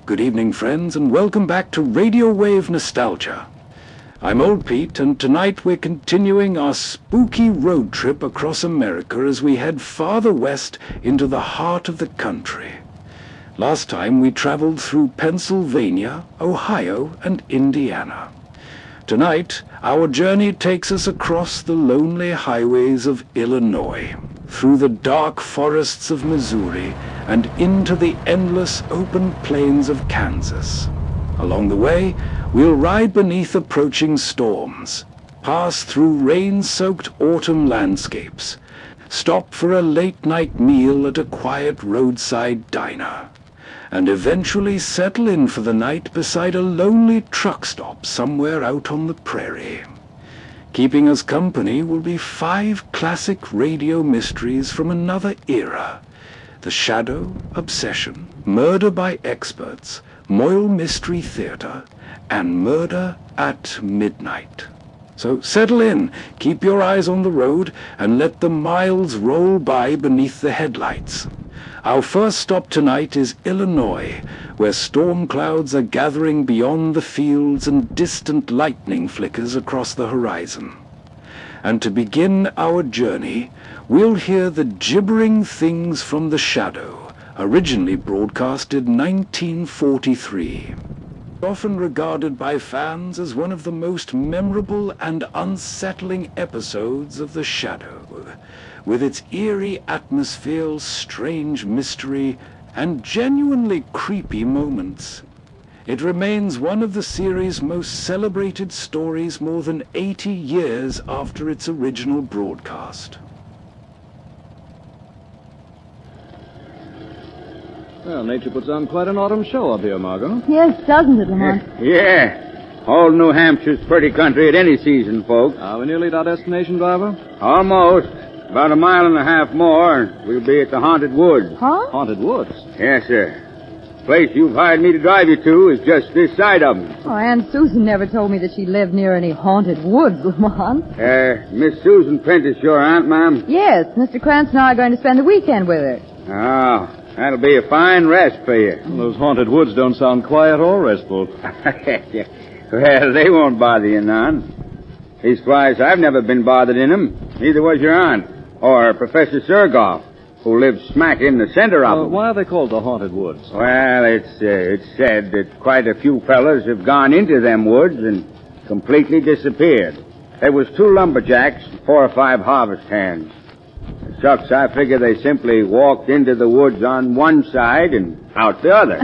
Good evening, friends, and welcome back to Radio Wave Nostalgia. I'm Old Pete, and tonight we're continuing our spooky road trip across America as we head farther west into the heart of the country. Last time we traveled through Pennsylvania, Ohio, and Indiana. Tonight, our journey takes us across the lonely highways of Illinois, through the dark forests of Missouri, and into the endless open plains of Kansas. Along the way, we'll ride beneath approaching storms, pass through rain-soaked autumn landscapes, stop for a late-night meal at a quiet roadside diner, and eventually settle in for the night beside a lonely truck stop somewhere out on the prairie. Keeping us company will be 5 classic radio mysteries from another era: The Shadow, Obsession, Murder by Experts, Moyle Mystery Theater, and Murder at Midnight. So settle in, keep your eyes on the road, and let the miles roll by beneath the headlights. Our first stop tonight is Illinois, where storm clouds are gathering beyond the fields and distant lightning flickers across the horizon. And to begin our journey, we'll hear the gibbering things from The Shadow, originally broadcast in 1943. Often regarded by fans as one of the most memorable and unsettling episodes of The Shadow, with its eerie atmosphere, strange mystery, and genuinely creepy moments. It remains one of the series' most celebrated stories more than 80 years after its original broadcast. Well, nature puts on quite an autumn show up here, Margot. Yes, doesn't it, Lamont? Yeah. All New Hampshire's pretty country at any season, folks. Are we nearly at our destination, driver? Almost. About 1.5 miles more, and we'll be at the Haunted Woods. Huh? Haunted Woods? Yes, sir. The place you've hired me to drive you to is just this side of them. Oh, Aunt Susan never told me that she lived near any haunted woods, Lamont. Miss Susan Prentice, your aunt, ma'am? Yes, Mr. Krantz and I are going to spend the weekend with her. Oh, that'll be a fine rest for you. Well, those haunted woods don't sound quiet or restful. Well, they won't bother you none. Leastwise, I've never been bothered in them. Neither was your aunt. Or Professor Surgoff, who lives smack in the center of them. Why are they called the Haunted Woods? Well, it's said that quite a few fellas have gone into them woods and completely disappeared. There was 2 lumberjacks and 4 or 5 harvest hands. Shucks, I figure they simply walked into the woods on one side and out the other.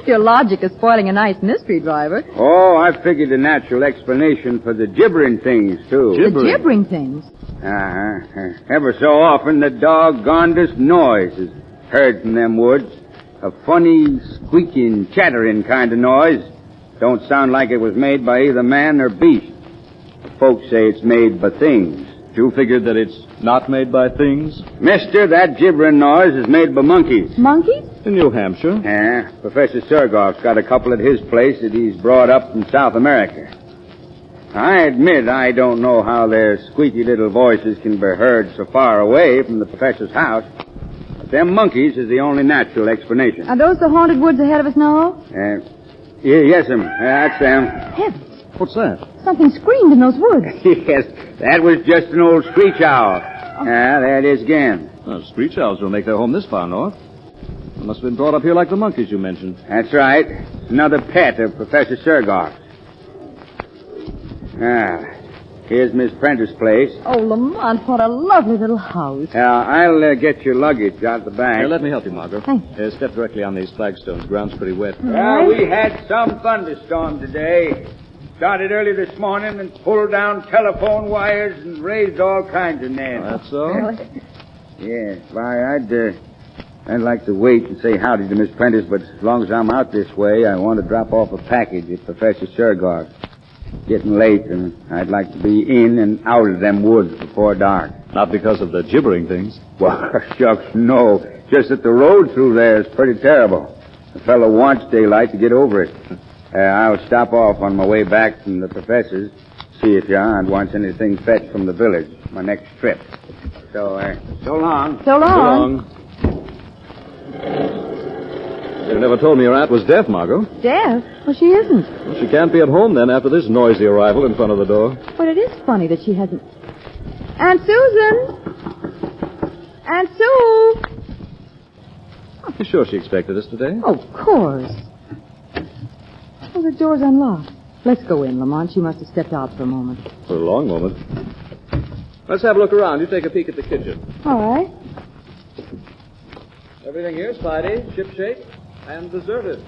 Your logic is spoiling a nice mystery, driver. Oh, I figured a natural explanation for the gibbering things, too. The gibbering things? Ever so often, the doggondest noise is heard from them woods. A funny, squeaking, chattering kind of noise. Don't sound like it was made by either man or beast. Folks say it's made by things. You figured that it's not made by things? Mister, that gibbering noise is made by monkeys. Monkeys? In New Hampshire. Yeah, Professor Surgoff's got a couple at his place that he's brought up from South America. I admit I don't know how their squeaky little voices can be heard so far away from the professor's house. But them monkeys is the only natural explanation. Are those the haunted woods ahead of us now? Yes, that's them. Heavens. What's that? Something screamed in those woods. Yes, that was just an old screech owl. There it is again. Well, screech owls don't make their home this far north. They must have been brought up here like the monkeys you mentioned. That's right. It's another pet of Professor Surgoff's. Here's Miss Prentice's place. Oh, Lamont, what a lovely little house. I'll get your luggage out the back. Here, let me help you, Margot. Thanks. Step directly on these flagstones. Ground's pretty wet. Well, we had some thunderstorm today. Started early this morning and pulled down telephone wires and raised all kinds of nests. That's so? Really? Yeah, why, I'd like to wait and say howdy to Miss Prentice, but as long as I'm out this way, I want to drop off a package at Professor Surgoff. Getting late, and I'd like to be in and out of them woods before dark. Not because of the gibbering things. Well, shucks, no. Just that the road through there is pretty terrible. A fellow wants daylight to get over it. I'll stop off on my way back from the professor's, see if your aunt wants anything fetched from the village, my next trip. So long. So long. So long. You never told me your aunt was deaf, Margot. Deaf? Well, she isn't. Well, she can't be at home then after this noisy arrival in front of the door. But it is funny that she hasn't... Aunt Susan! Aunt Sue! You sure she expected us today? Oh, of course. Oh, the door's unlocked. Let's go in, Lamont. She must have stepped out for a moment. For a long moment. Let's have a look around. You take a peek at the kitchen. All right. Everything here's tidy, shipshape, and deserted.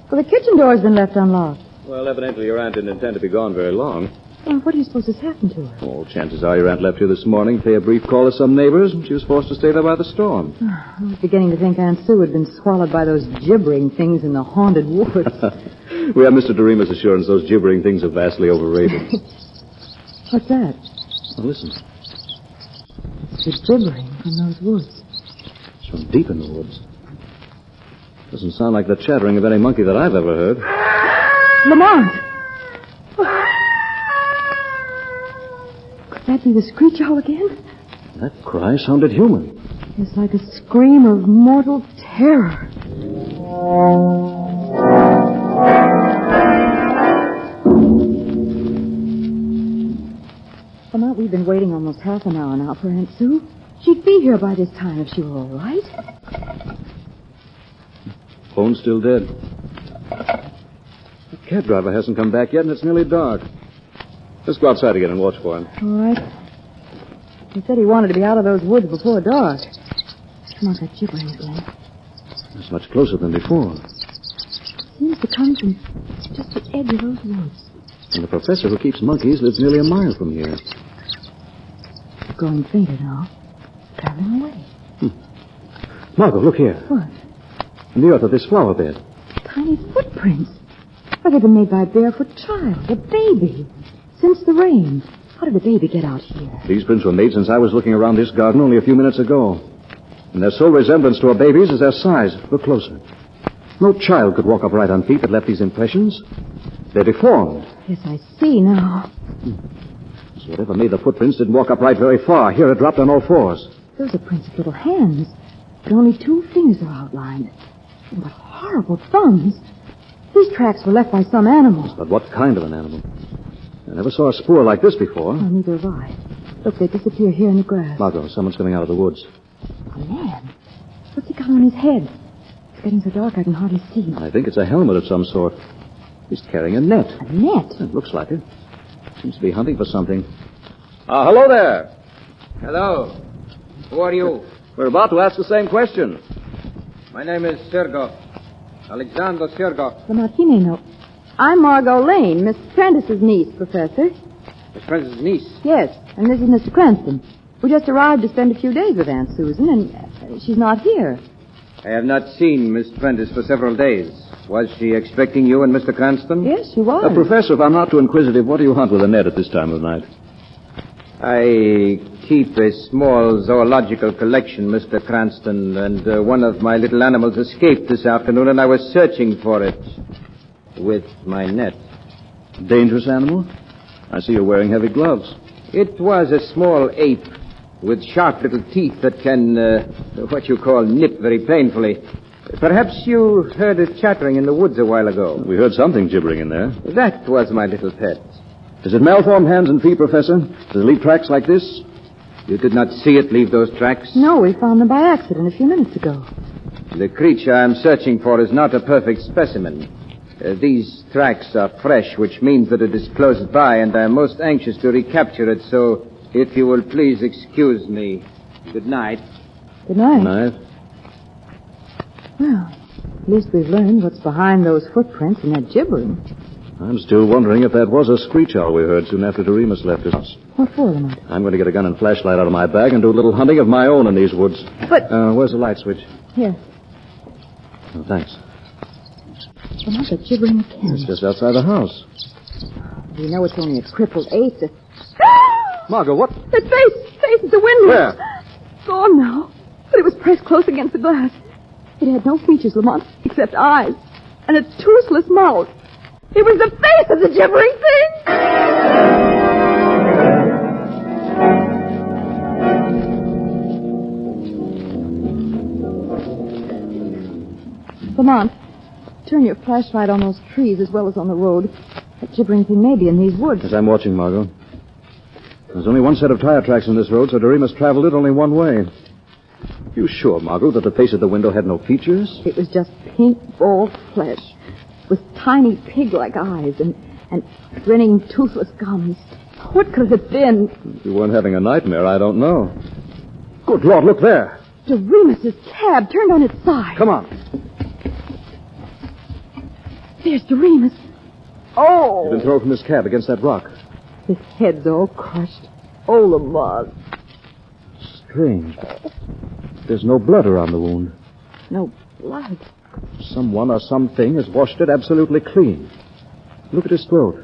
Well, the kitchen door's been left unlocked. Well, evidently your aunt didn't intend to be gone very long. Well, what do you suppose has happened to her? Oh, chances are your aunt left here this morning to pay a brief call to some neighbors, and she was forced to stay there by the storm. I was beginning to think Aunt Sue had been swallowed by those gibbering things in the haunted woods. We have Mr. Doremus' assurance those gibbering things are vastly overrated. What's that? Now, listen. It's the gibbering from those woods. It's from deep in the woods. Doesn't sound like the chattering of any monkey that I've ever heard. Lamont! Could that be the screech owl again? That cry sounded human. It's like a scream of mortal terror. Lamont, we've been waiting almost half an hour now for Aunt Sue. She'd be here by this time if she were all right. Phone's still dead. The cab driver hasn't come back yet, and it's nearly dark. Let's go outside again and watch for him. All right. He said he wanted to be out of those woods before dark. Come on, that gibbering again. It's much closer than before. Seems to come from just the edge of those woods. And the professor who keeps monkeys lives nearly a mile from here. It's growing fainter now. Traveling away. Margot, look here. What? In the earth of this flower bed. Tiny footprints. Why, they've been made by a barefoot child, a baby. Since the rain. How did the baby get out here? These prints were made since I was looking around this garden only a few minutes ago. And their sole resemblance to a baby's is their size. Look closer. No child could walk upright on feet that left these impressions. They're deformed. Yes, I see now. So whatever made the footprints didn't walk upright very far. Here it dropped on all fours. Those are prints of little hands. But only 2 fingers are outlined. And what horrible thumbs. These tracks were left by some animal. But what kind of an animal? I never saw a spoor like this before. Oh, neither have I. Look, they disappear here in the grass. Margot, someone's coming out of the woods. A man? What's he got on his head? It's getting so dark I can hardly see. I think it's a helmet of some sort. He's carrying a net. A net? It looks like it. Seems to be hunting for something. Hello there. Hello. Who are you? We're about to ask the same question. My name is Sergov. Alexander Sergov. Lamont, he may know. I'm Margot Lane, Miss Prentice's niece, Professor. Miss Prentice's niece. Yes, and this is Mr. Cranston. We just arrived to spend a few days with Aunt Susan, and she's not here. I have not seen Miss Prentice for several days. Was she expecting you and Mr. Cranston? Yes, she was. Professor, if I'm not too inquisitive, what do you hunt with a net at this time of night? I keep a small zoological collection, Mr. Cranston, and one of my little animals escaped this afternoon, and I was searching for it with my net. Dangerous animal? I see you're wearing heavy gloves. It was a small ape with sharp little teeth that can, what you call, nip very painfully. Perhaps you heard it chattering in the woods a while ago. We heard something gibbering in there. That was my little pet. Is it malformed hands and feet, Professor? Does it leave tracks like this? You did not see it leave those tracks? No, we found them by accident a few minutes ago. The creature I'm searching for is not a perfect specimen. These tracks are fresh, which means that it is close by, and I'm most anxious to recapture it, so if you will please excuse me. Good night. Good night. Good night. Well, at least we've learned what's behind those footprints and that gibbering. I'm still wondering if that was a screech owl we heard soon after Doremus left us. What for, Lamont? I'm going to get a gun and flashlight out of my bag and do a little hunting of my own in these woods. But... where's the light switch? Here. Oh, thanks. Lamont, that gibbering again. It's just outside the house. We know it's only a crippled ape that... Margot, what? That face at the window. Where? Gone now. But it was pressed close against the glass. It had no features, Lamont, except eyes. And a toothless mouth. It was the face of the gibbering thing! Lamont, turn your flashlight on those trees as well as on the road. That gibbering thing may be in these woods. As I'm watching, Margot. There's only one set of tire tracks on this road, so Doremus traveled it only one way. You sure, Margot, that the face of the window had no features? It was just pink, bald flesh with tiny pig-like eyes and grinning, toothless gums. What could it have been? If you weren't having a nightmare, I don't know. Good Lord, look there. Doremus's cab turned on its side. Come on. There's Doremus. Oh! He's been thrown from his cab against that rock. His head's all crushed. Oh, Lamont. Strange. There's no blood around the wound. No blood. Someone or something has washed it absolutely clean. Look at his throat.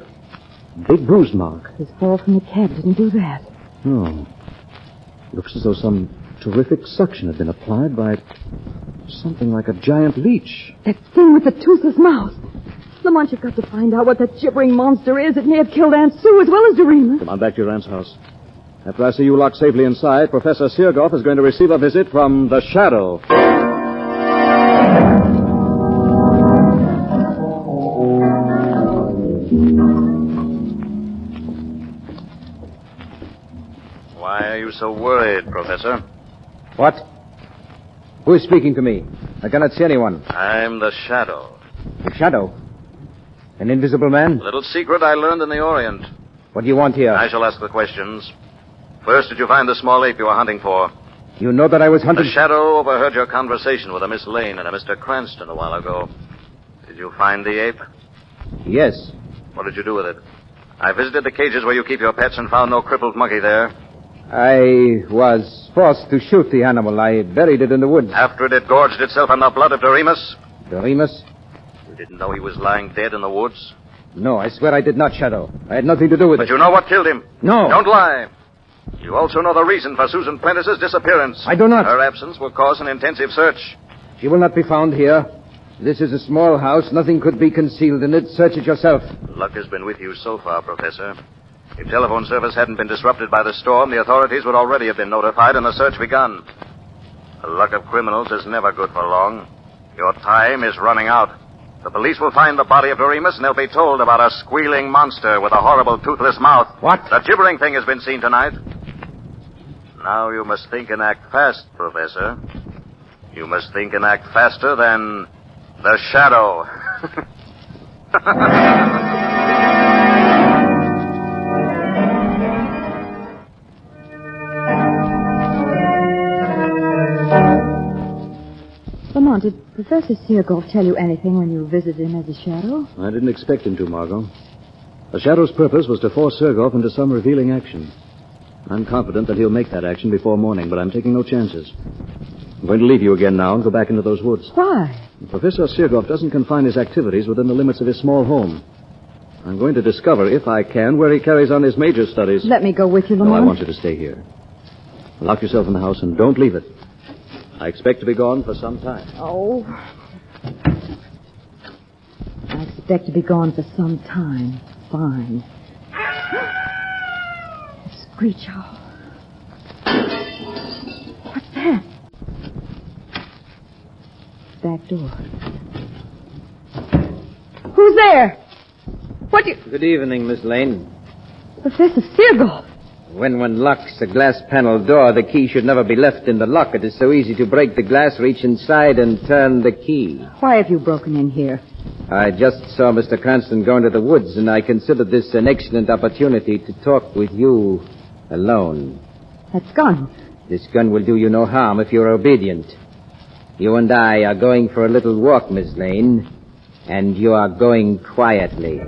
Big bruise mark. His fall from the cab didn't do that. No. Looks as though some terrific suction had been applied by something like a giant leech. That thing with the toothless mouth. Lamont, you've got to find out what that gibbering monster is. It may have killed Aunt Sue as well as Doremus. Come on back to your aunt's house. After I see you locked safely inside, Professor Seargoff is going to receive a visit from the Shadow. Why are you so worried, Professor? What? Who is speaking to me? I cannot see anyone. I'm the Shadow. The Shadow? An invisible man? A little secret I learned in the Orient. What do you want here? I shall ask the questions. First, did you find the small ape you were hunting for? You know that I was hunting... The Shadow overheard your conversation with a Miss Lane and a Mr. Cranston a while ago. Did you find the ape? Yes. What did you do with it? I visited the cages where you keep your pets and found no crippled monkey there. I was forced to shoot the animal. I buried it in the woods. After it had gorged itself on the blood of Doremus? Doremus? You didn't know he was lying dead in the woods? No, I swear I did not, Shadow. I had nothing to do with it. But you know what killed him? No. Don't lie. You also know the reason for Susan Prentice's disappearance. I do not. Her absence will cause an intensive search. She will not be found here. This is a small house. Nothing could be concealed in it. Search it yourself. Luck has been with you so far, Professor. If telephone service hadn't been disrupted by the storm, the authorities would already have been notified and the search begun. The luck of criminals is never good for long. Your time is running out. The police will find the body of Doremus, and they'll be told about a squealing monster with a horrible toothless mouth. What? The gibbering thing has been seen tonight. Now you must think and act fast, Professor. You must think and act faster than the Shadow. Lamont, did Professor Seargoff tell you anything when you visited him as a Shadow? I didn't expect him to, Margot. The Shadow's purpose was to force Seargoff into some revealing action. I'm confident that he'll make that action before morning, but I'm taking no chances. I'm going to leave you again now and go back into those woods. Why? Professor Seargoff doesn't confine his activities within the limits of his small home. I'm going to discover, if I can, where he carries on his major studies. Let me go with you, No, Lamont. I want you to stay here. Lock yourself in the house and don't leave it. I expect to be gone for some time. Oh. I expect to be gone for some time. Fine. Screech owl. What's that? Back door. Who's there? What do you... Good evening, Miss Lane. Professor Seargoff. When one locks a glass panel door, the key should never be left in the lock. It is so easy to break the glass, reach inside, and turn the key. Why have you broken in here? I just saw Mr. Cranston go into the woods, and I considered this an excellent opportunity to talk with you alone. That gun. This gun will do you no harm if you're obedient. You and I are going for a little walk, Miss Lane, and you are going quietly.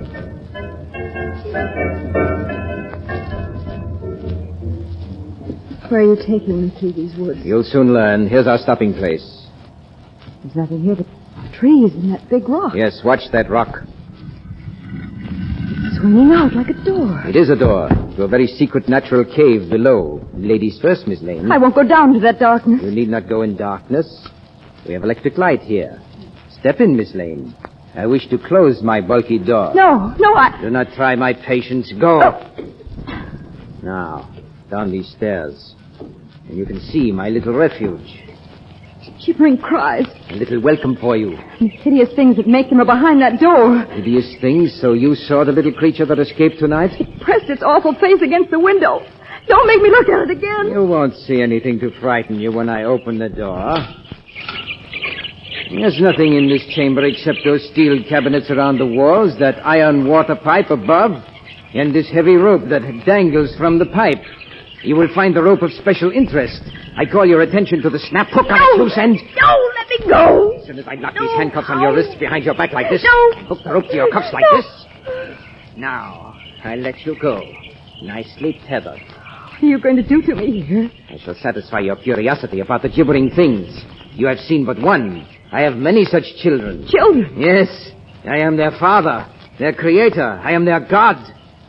Where are you taking me through these woods? You'll soon learn. Here's our stopping place. There's nothing here but trees and that big rock. Yes, watch that rock. It's swinging out like a door. It is a door to a very secret natural cave below. Ladies first, Miss Lane. I won't go down to that darkness. You need not go in darkness. We have electric light here. Step in, Miss Lane. I wish to close my bulky door. No, I... Do not try my patience. Go. Oh. Now, down these stairs. And you can see my little refuge. Gibbering cries. A little welcome for you. And the hideous things that make them are behind that door. Hideous things, so you saw the little creature that escaped tonight? It pressed its awful face against the window. Don't make me look at it again. You won't see anything to frighten you when I open the door. There's nothing in this chamber except those steel cabinets around the walls, that iron water pipe above, and this heavy rope that dangles from the pipe. You will find the rope of special interest. I call your attention to the snap hook on its loose end. No, let me go. As soon as I lock these handcuffs on your wrists behind your back like this, No. hook the rope to your cuffs like this. Now, I let you go. Nicely tethered. What are you going to do to me here? I shall satisfy your curiosity about the gibbering things. You have seen but one. I have many such children. Children? Yes, I am their father, their creator. I am their God.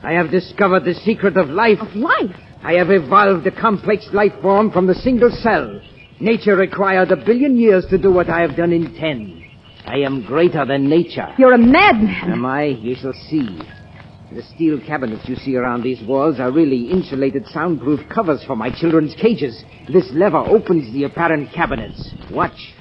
I have discovered the secret of life. Of life? I have evolved a complex life form from the single cell. Nature required 1 billion years to do what I have done in 10. I am greater than nature. You're a madman. Am I? You shall see. The steel cabinets you see around these walls are really insulated soundproof covers for my children's cages. This lever opens the apparent cabinets. Watch.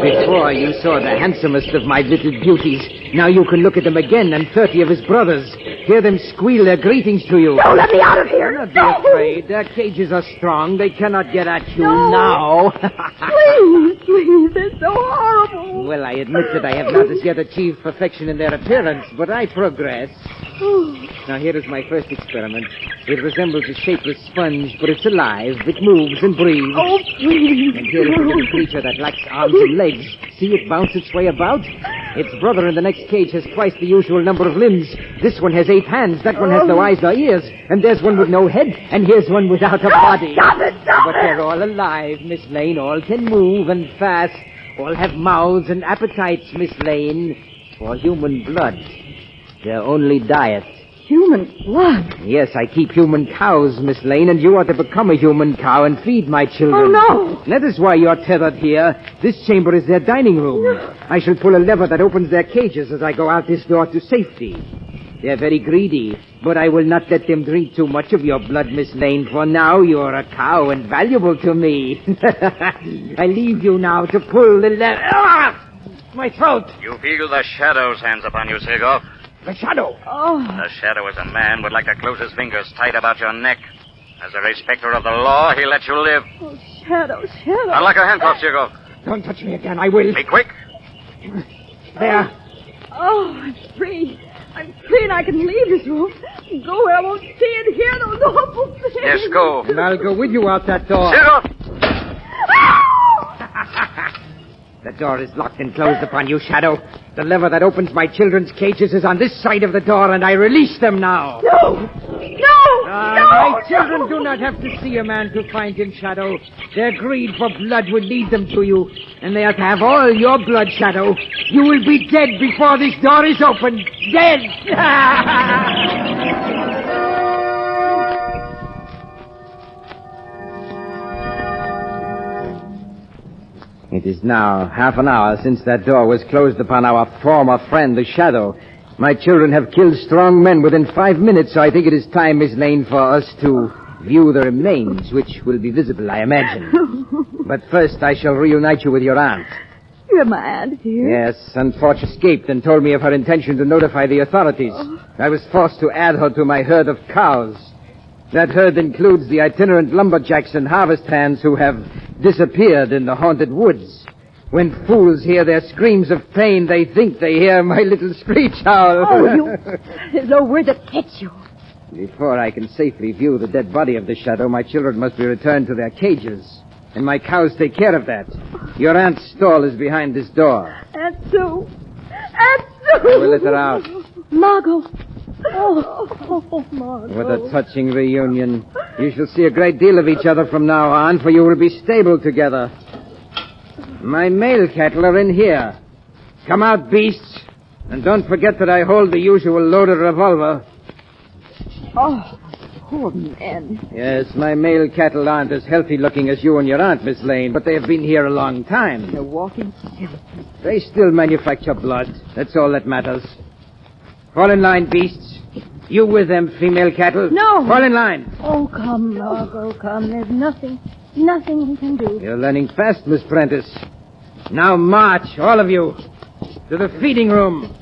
Before you saw the handsomest of my little beauties. Now you can look at them again and 30 of his brothers. Hear them squeal their greetings to you. No, let me out of here. Do not be afraid. Their cages are strong. They cannot get at you now. Please, they're so horrible. Well, I admit that I have not as yet achieved perfection in their appearance, but I progress. Now, here is my first experiment. It resembles a shapeless sponge, but it's alive. It moves and breathes. Oh, please. And here is a little creature that lacks arms and legs. See it bounce its way about? Its brother in the next cage has twice the usual number of limbs. This one has 8 hands. That one has no eyes or ears. And there's one with no head. And here's one without a body. Stop it, But they're all alive, Miss Lane. All can move and fast. All have mouths and appetites, Miss Lane. For human blood. Their only diet. Human blood. Yes, I keep human cows, Miss Lane, and you are to become a human cow and feed my children. Oh, no. That is why you're tethered here. This chamber is their dining room. I shall pull a lever that opens their cages as I go out this door to safety. They're very greedy, but I will not let them drink too much of your blood, Miss Lane, for now you're a cow and valuable to me. I leave you now to pull the lever. Ah! My throat! You feel the shadow's hands upon you, Segoff. The shadow. Oh. The shadow is a man would like to close his fingers tight about your neck. As a respecter of the law, he lets you live. Oh, Shadow. Unlock your handcuffs, Segoff. Don't touch me again, I will. Be quick. There. Oh, I'm free. I'm free and I can leave this room. Go where I won't see and hear those awful things. Yes, go. And I'll go with you out that door. Segoff! The door is locked and closed upon you, Shadow. The lever that opens my children's cages is on this side of the door, and I release them now. No! My children do not have to see a man to find him, Shadow. Their greed for blood will lead them to you, and they are to have all your blood, Shadow. You will be dead before this door is opened. Dead! It is now half an hour since that door was closed upon our former friend, the Shadow. My children have killed strong men within 5 minutes, so I think it is time, Miss Lane, for us to view the remains, which will be visible, I imagine. But first, I shall reunite you with your aunt. You have my aunt here? Yes, unfortunately escaped and told me of her intention to notify the authorities. I was forced to add her to my herd of cows. That herd includes the itinerant lumberjacks and harvest hands who have disappeared in the haunted woods. When fools hear their screams of pain, they think they hear my little screech owl. Oh, there's no word that fits you. Before I can safely view the dead body of the Shadow, my children must be returned to their cages. And my cows take care of that. Your aunt's stall is behind this door. Aunt Sue. Aunt Sue. I will let her out. Margot. Oh, Margot. What a touching reunion. You shall see a great deal of each other from now on, for you will be stable together. My male cattle are in here. Come out, beasts. And don't forget that I hold the usual loaded revolver. Oh, poor men. Yes, my male cattle aren't as healthy-looking as you and your aunt, Miss Lane, but they have been here a long time. They're walking skeletons. They still manufacture blood. That's all that matters. Fall in line, beasts. You with them, female cattle? No. Fall in line. Oh, come, Margot, come. There's nothing we can do. You're learning fast, Miss Prentice. Now march, all of you, to the feeding room.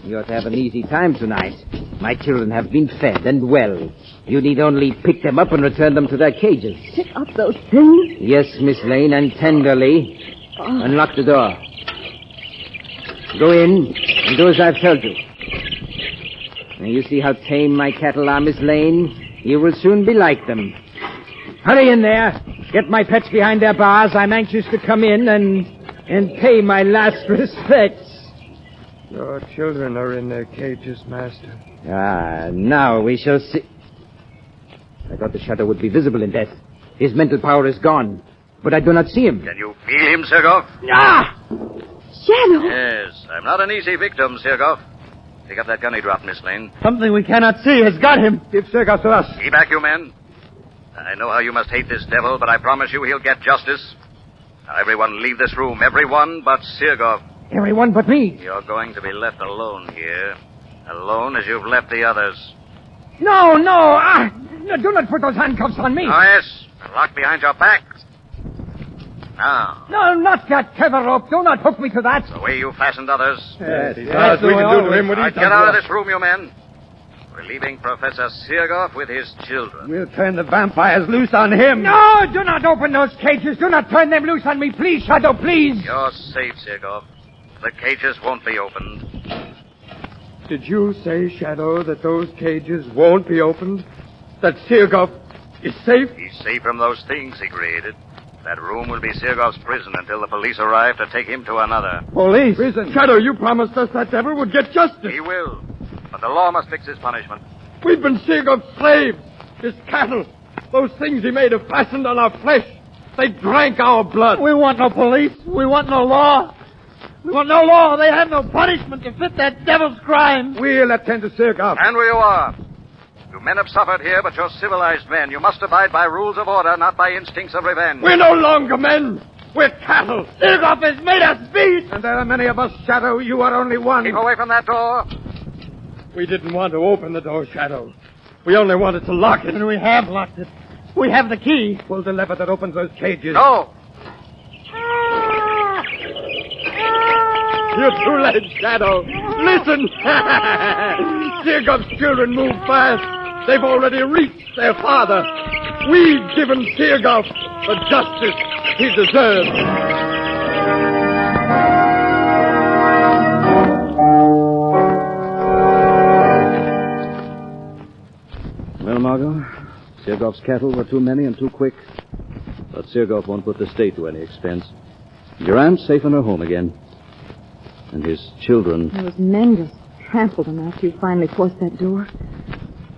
You ought to have an easy time tonight. My children have been fed and well. You need only pick them up and return them to their cages. Pick up those things? Yes, Miss Lane, and tenderly. Unlock the door. Go in and do as I've told you. Now you see how tame my cattle are, Miss Lane. You will soon be like them. Hurry in there. Get my pets behind their bars. I'm anxious to come in and pay my last respects. Your children are in their cages, Master. Ah, now we shall see. I thought the shadow would be visible in death. His mental power is gone, but I do not see him. Can you feel him, Sergov? Ah! Shadow! Yes, I'm not an easy victim, Sergov. Pick up that gun he dropped, Miss Lane. Something we cannot see has got him. Give Sergov to us. Be back, you men. I know how you must hate this devil, but I promise you he'll get justice. Now, everyone leave this room. Everyone but Sergov. Everyone but me. You're going to be left alone here. Alone as you've left the others. No, no. No, do not put those handcuffs on me. Oh, yes. Locked behind your back. Now, No, not that tether rope. Do not hook me to that. the way you fastened others. Yes, we can do to him what Now, he's get done out to of us. this room, you men. We're leaving Professor Sergov with his children. We'll turn the vampires loose on him. No, do not open those cages. Do not turn them loose on me. Please, Shadow, please. You're safe, Sergov. The cages won't be opened. Did you say, Shadow, that those cages won't be opened? That Sergov is safe? He's safe from those things he created. That room will be Sergov's prison until the police arrive to take him to another. Police? Prison. Shadow, you promised us that devil would get justice. He will. But the law must fix his punishment. We've been Sergov's slaves. His cattle. Those things he made have fastened on our flesh. They drank our blood. We want no police. We want no law. We want no law. They have no punishment to fit that devil's crime. We'll attend to Sergov. And where you are. You men have suffered here, but you're civilized men. You must abide by rules of order, not by instincts of revenge. We're no longer men. We're cattle. Sergov has made us beasts. And there are many of us, Shadow. You are only one. Keep away from that door. We didn't want to open the door, Shadow. We only wanted to lock it. And we have locked it. We have the key. Pull the lever that opens those cages. No. You're too late, Shadow. Listen. Sergov's children move fast. They've already reached their father. We've given Sergov the justice he deserves. Well, Margot, Sergov's cattle were too many and too quick. But Sergov won't put the state to any expense. Your aunt's safe in her home again. And his children... Those men just trampled him after you finally forced that door.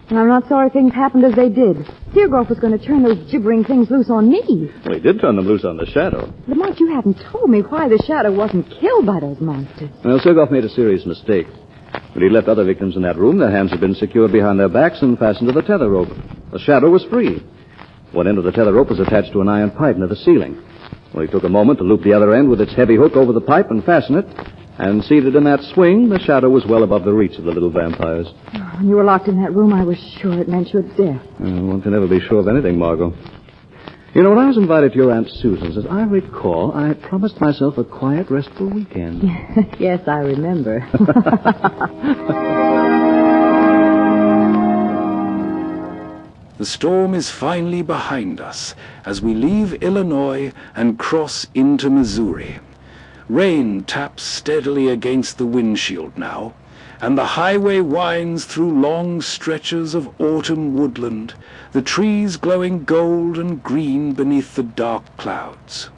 And I'm not sorry things happened as they did. Sergov was going to turn those gibbering things loose on me. Well, he did turn them loose on the Shadow. Lamont, you haven't told me why the Shadow wasn't killed by those monsters. Well, Sergov made a serious mistake. When he left other victims in that room, their hands had been secured behind their backs and fastened to the tether rope. The Shadow was free. One end of the tether rope was attached to an iron pipe near the ceiling. Well, he took a moment to loop the other end with its heavy hook over the pipe and fasten it. And seated in that swing, the Shadow was well above the reach of the little vampires. When you were locked in that room, I was sure it meant your death. One can never be sure of anything, Margot. You know, when I was invited to your Aunt Susan's, as I recall, I promised myself a quiet, restful weekend. Yes, I remember. The storm is finally behind us as we leave Illinois and cross into Missouri. Rain taps steadily against the windshield now, and the highway winds through long stretches of autumn woodland, the trees glowing gold and green beneath the dark clouds.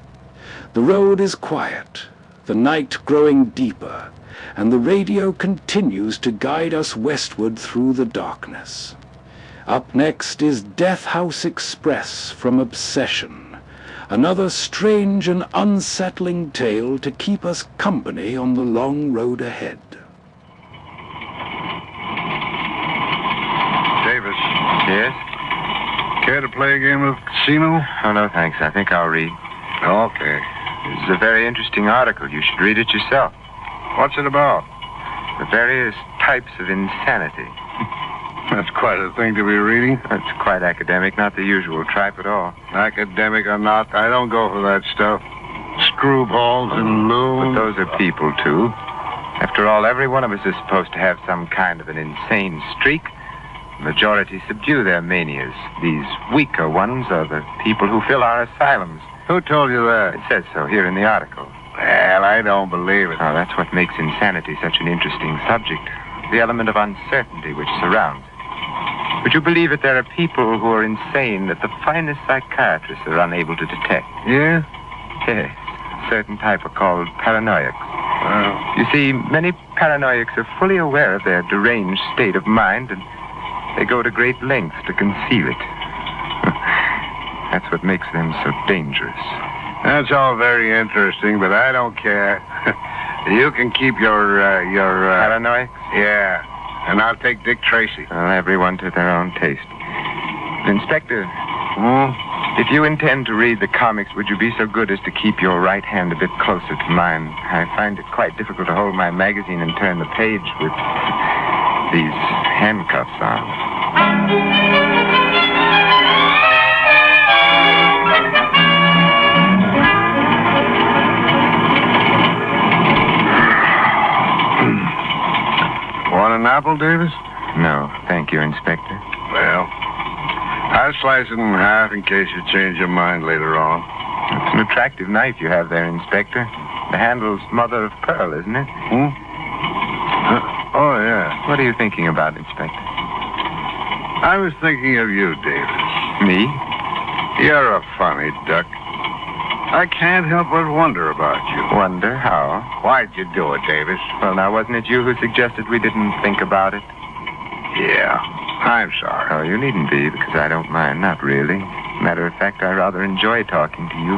The road is quiet, the night growing deeper, and the radio continues to guide us westward through the darkness. Up next is Death House Express from Obsession, another strange and unsettling tale to keep us company on the long road ahead. Davis. Yes? Care to play a game of casino? Oh, no, thanks. I think I'll read. Okay. This is a very interesting article. You should read it yourself. What's it about? The various types of insanity. That's quite a thing to be reading. It's quite academic, not the usual tripe at all. Academic or not, I don't go for that stuff. Screwballs and loons. But those are people, too. After all, every one of us is supposed to have some kind of an insane streak. The majority subdue their manias. These weaker ones are the people who fill our asylums. Who told you that? It says so here in the article. Well, I don't believe it. Oh, that's what makes insanity such an interesting subject. The element of uncertainty which surrounds it. Would you believe it, there are people who are insane that the finest psychiatrists are unable to detect? Yeah? Yes. A certain type are called paranoiacs. Well, You see, many paranoiacs are fully aware of their deranged state of mind, and they go to great lengths to conceal it. That's what makes them so dangerous. that's all very interesting, but I don't care. You can keep your Paranoiacs? Yeah. And I'll take Dick Tracy. Well, everyone to their own taste. Inspector, Hmm? if you intend to read the comics, would you be so good as to keep your right hand a bit closer to mine? I find it quite difficult to hold my magazine and turn the page with these handcuffs on. Want an apple, Davis? No, thank you, Inspector. Well, I'll slice it in half in case you change your mind later on. It's an attractive knife you have there, Inspector. The handle's mother of pearl, isn't it? Hmm? Oh, yeah. What are you thinking about, Inspector? I was thinking of you, Davis. Me? You're a funny duck. I can't help but wonder about you. Wonder how? Why'd you do it, Davis? Well, now, wasn't it you who suggested we didn't think about it? Yeah, I'm sorry. Oh, you needn't be, because I don't mind. Not really. Matter of fact, I rather enjoy talking to you.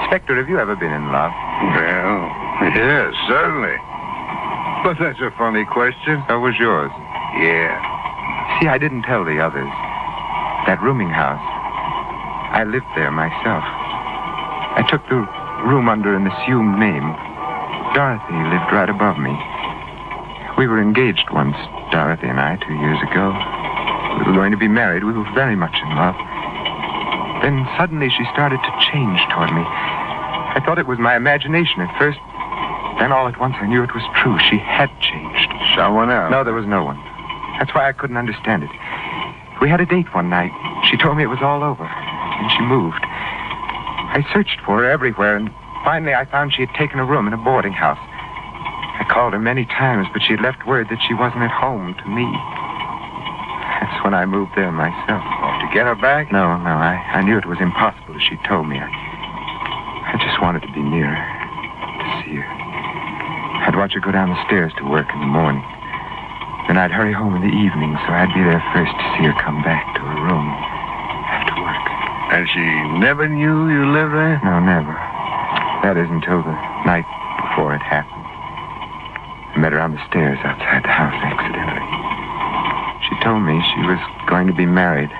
Inspector, have you ever been in love? Well, yes, certainly. But that's a funny question. So was yours. Yeah. See, I didn't tell the others. That rooming house. I lived there myself. I took the room under an assumed name. Dorothy lived right above me. We were engaged once, Dorothy and I, 2 years ago. We were going to be married. We were very much in love. Then suddenly she started to change toward me. I thought it was my imagination at first. Then all at once I knew it was true. She had changed. Someone else? No, there was no one. That's why I couldn't understand it. We had a date one night. She told me it was all over. And she moved. I searched for her everywhere, and finally I found she had taken a room in a boarding house. I called her many times, but she had left word that she wasn't at home to me. That's when I moved there myself. Oh, to get her back? No, I knew it was impossible as she told me. I just wanted to be near her, to see her. I'd watch her go down the stairs to work in the morning. Then I'd hurry home in the evening, so I'd be there first to see her come back to her room after work. And she never knew you lived there? No, never. That is until the night before it happened. I met her on the stairs outside the house accidentally. She told me she was going to be married.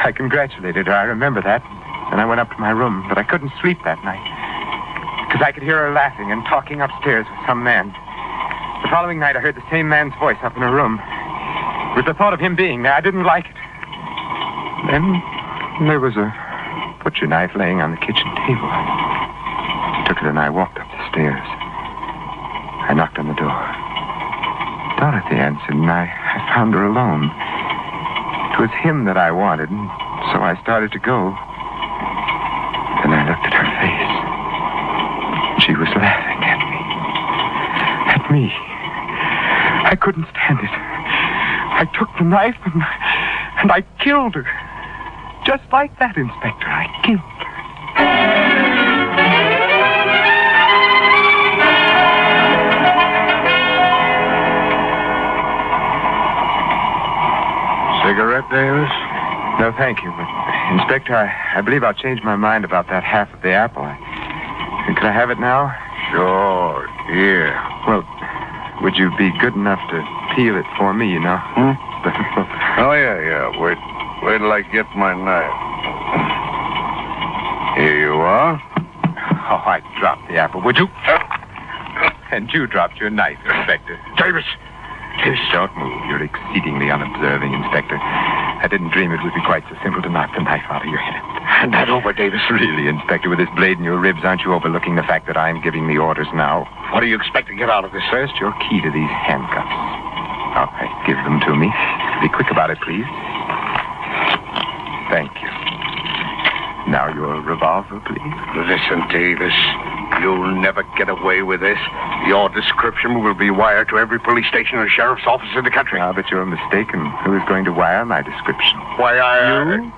I congratulated her. I remember that. And I went up to my room, but I couldn't sleep that night. Because I could hear her laughing and talking upstairs with some man. The following night, I heard the same man's voice up in her room. With the thought of him being there, I didn't like it. Then there was a butcher knife laying on the kitchen table. I took it and I walked up the stairs. I knocked on the door. Dorothy answered, and I found her alone. It was him that I wanted, and so I started to go. Then I looked at her face. She was laughing at me. At me. I couldn't stand it. I took the knife and I killed her. Just like that, Inspector. I killed her. Cigarette, Davis? No, thank you. But, Inspector, I believe I'll change my mind about that half of the apple. Could I have it now? Sure, here. Well, would you be good enough to peel it for me, you know? Hmm? Oh, yeah. Wait till I get my knife. Here you are. Oh, I dropped the apple, would you? And you dropped your knife, Inspector. Davis! Don't move. You're exceedingly unobserving, Inspector. I didn't dream it would be quite so simple to knock the knife out of your hand. Hand that over, Davis. Really, Inspector, with this blade in your ribs, aren't you overlooking the fact that I'm giving the orders now? What do you expect to get out of this? First, your key to these handcuffs. All right, give them to me. Be quick about it, please. Thank you. Now your revolver, please. Listen, Davis. You'll never get away with this. Your description will be wired to every police station and sheriff's office in the country. Ah, but you're mistaken. Who is going to wire my description? Why, You?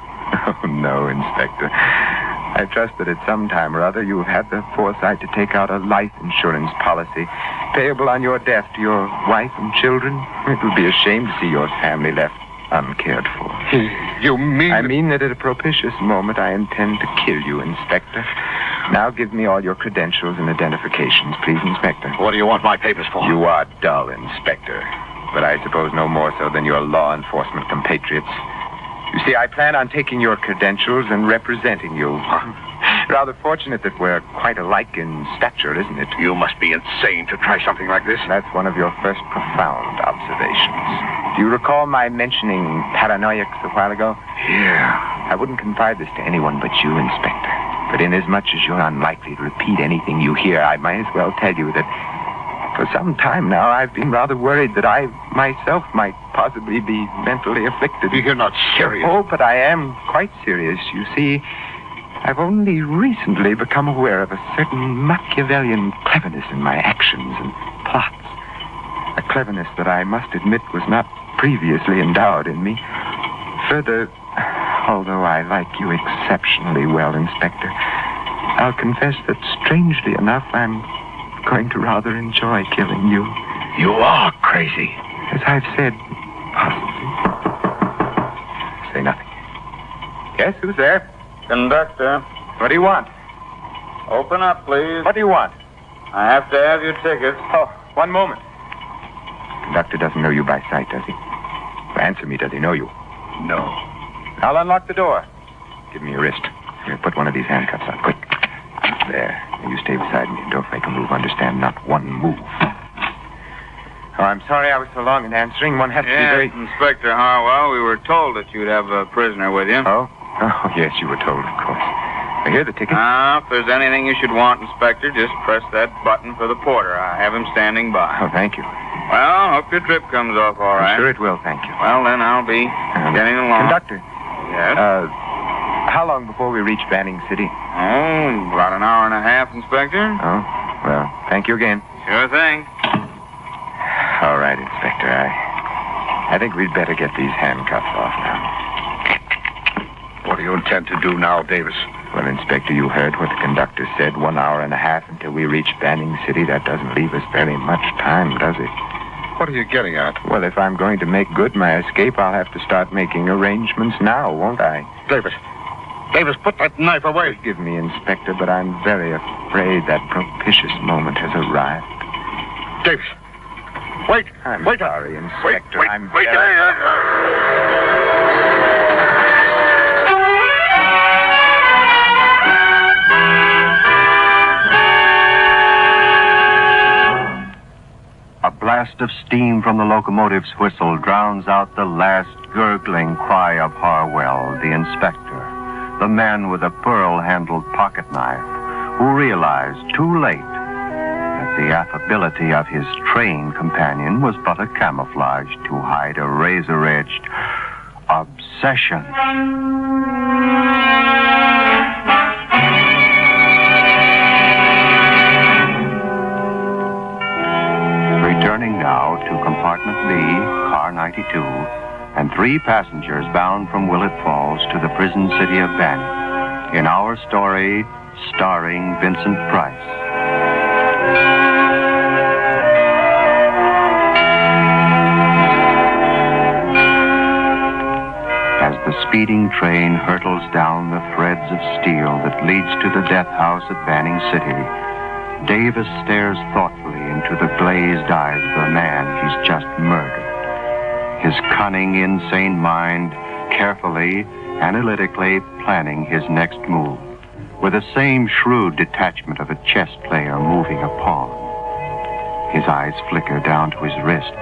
Oh, no, Inspector. I trust that at some time or other you have had the foresight to take out a life insurance policy payable on your death to your wife and children. It would be a shame to see your family left uncared for. You mean... I mean that at a propitious moment I intend to kill you, Inspector. Now give me all your credentials and identifications, please, Inspector. What do you want my papers for? You are dull, Inspector. But I suppose no more so than your law enforcement compatriots. You see, I plan on taking your credentials and representing you. Rather fortunate that we're quite alike in stature, isn't it? You must be insane to try something like this. That's one of your first profound observations. Do you recall my mentioning paranoiacs a while ago? Yeah. I wouldn't confide this to anyone but you, Inspector. But inasmuch as you're unlikely to repeat anything you hear, I might as well tell you that for some time now I've been rather worried that I myself might possibly be mentally afflicted. You're not serious. Oh, but I am quite serious. You see, I've only recently become aware of a certain Machiavellian cleverness in my actions and plots. A cleverness that I must admit was not previously endowed in me. Further, although I like you exceptionally well, Inspector, I'll confess that strangely enough, I'm going to rather enjoy killing you. You are crazy. As I've said, possibly. Say nothing. Yes, who's there? Conductor, What do you want? open up, please. What do you want? I have to have your tickets. Oh, one moment. Conductor doesn't know you by sight, does he? Answer me, does he know you? No. I'll unlock the door. Give me your wrist. Here, put one of these handcuffs on, quick. There. Now you stay beside me and don't make a move. Understand? Not one move. Oh, I'm sorry I was so long in answering. One has to be very... Inspector Harwell, we were told that you'd have a prisoner with you. Oh? Oh, yes, you were told, of course. Now, here are the tickets. If there's anything you should want, Inspector, just press that button for the porter. I have him standing by. Oh, thank you. Well, hope your trip comes off all right. I'm sure it will, thank you. Well, then I'll be getting along. Conductor. Yes? How long before we reach Banning City? Oh, about an hour and a half, Inspector. Oh, well, thank you again. Sure thing. All right, Inspector. I think we'd better get these handcuffs off now. What do you intend to do now, Davis? Well, Inspector, you heard what the conductor said. 1 hour and a half until we reach Banning City. That doesn't leave us very much time, does it? What are you getting at? Well, if I'm going to make good my escape, I'll have to start making arrangements now, won't I? Davis, put that knife away. Forgive me, Inspector, but I'm very afraid that propitious moment has arrived. Davis, wait. I'm wait. sorry, Inspector. Wait. I'm Wait. A blast of steam from the locomotive's whistle drowns out the last gurgling cry of Harwell, the inspector, the man with a pearl-handled pocket knife, who realized too late that the affability of his train companion was but a camouflage to hide a razor-edged obsession. Returning now to compartment B, car 92, and 3 passengers bound from Willett Falls to the prison city of Banning. In our story, starring Vincent Price. As the speeding train hurtles down the threads of steel that leads to the death house at Banning City, Davis stares thoughtfully into the glazed eyes of the man he's just murdered. His cunning, insane mind carefully, analytically planning his next move, with the same shrewd detachment of a chess player moving a pawn. His eyes flicker down to his wrist,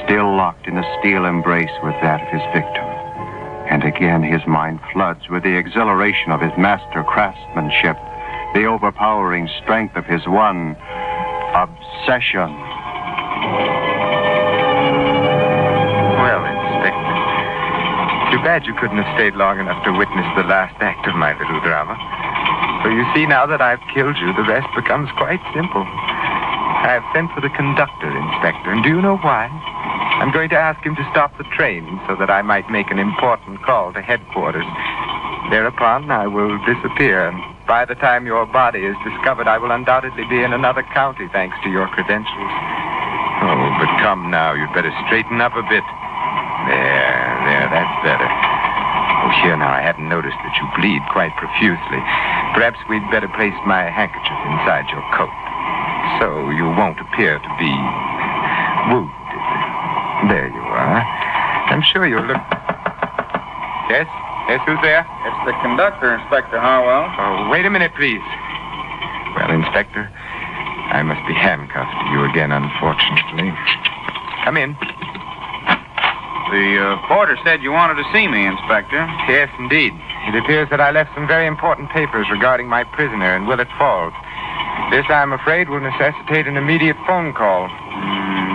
still locked in the steel embrace with that of his victim. And again his mind floods with the exhilaration of his master craftsmanship, the overpowering strength of his one obsession. Well, Inspector, too bad you couldn't have stayed long enough to witness the last act of my little drama. For you see, now that I've killed you, the rest becomes quite simple. I have sent for the conductor, Inspector, and do you know why? I'm going to ask him to stop the train so that I might make an important call to headquarters. Thereupon, I will disappear. By the time your body is discovered, I will undoubtedly be in another county, thanks to your credentials. Oh, but come now, you'd better straighten up a bit. There, that's better. Oh, here now, I hadn't noticed that you bleed quite profusely. Perhaps we'd better place my handkerchief inside your coat, so you won't appear to be wounded. There you are. I'm sure you'll look... Yes? Yes, who's there? It's the conductor, Inspector Harwell. Oh, wait a minute, please. Well, Inspector, I must be handcuffed to you again, unfortunately. Come in. The porter said you wanted to see me, Inspector. Yes, indeed. It appears that I left some very important papers regarding my prisoner in Willett Falls. This, I'm afraid, will necessitate an immediate phone call.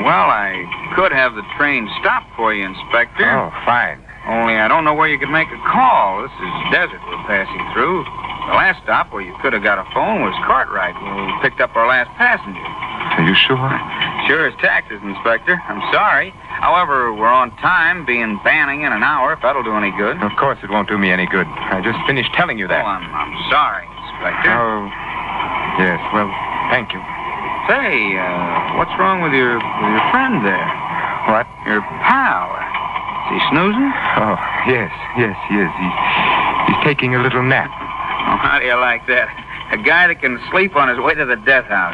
Well, I could have the train stop for you, Inspector. Oh, fine. Only I don't know where you could make a call. This is desert we're passing through. The last stop where you could have got a phone was Cartwright, when we picked up our last passenger. Are you sure? Sure as taxes, Inspector. I'm sorry. However, we're on time, being Banning in an hour, if that'll do any good. Of course it won't do me any good. I just finished telling you that. Oh, I'm sorry, Inspector. Oh, yes, well, thank you. Say, what's wrong with your friend there? What? Your pal. Is he snoozing? Oh, yes, he is. He's taking a little nap. Oh, how do you like that? A guy that can sleep on his way to the death house.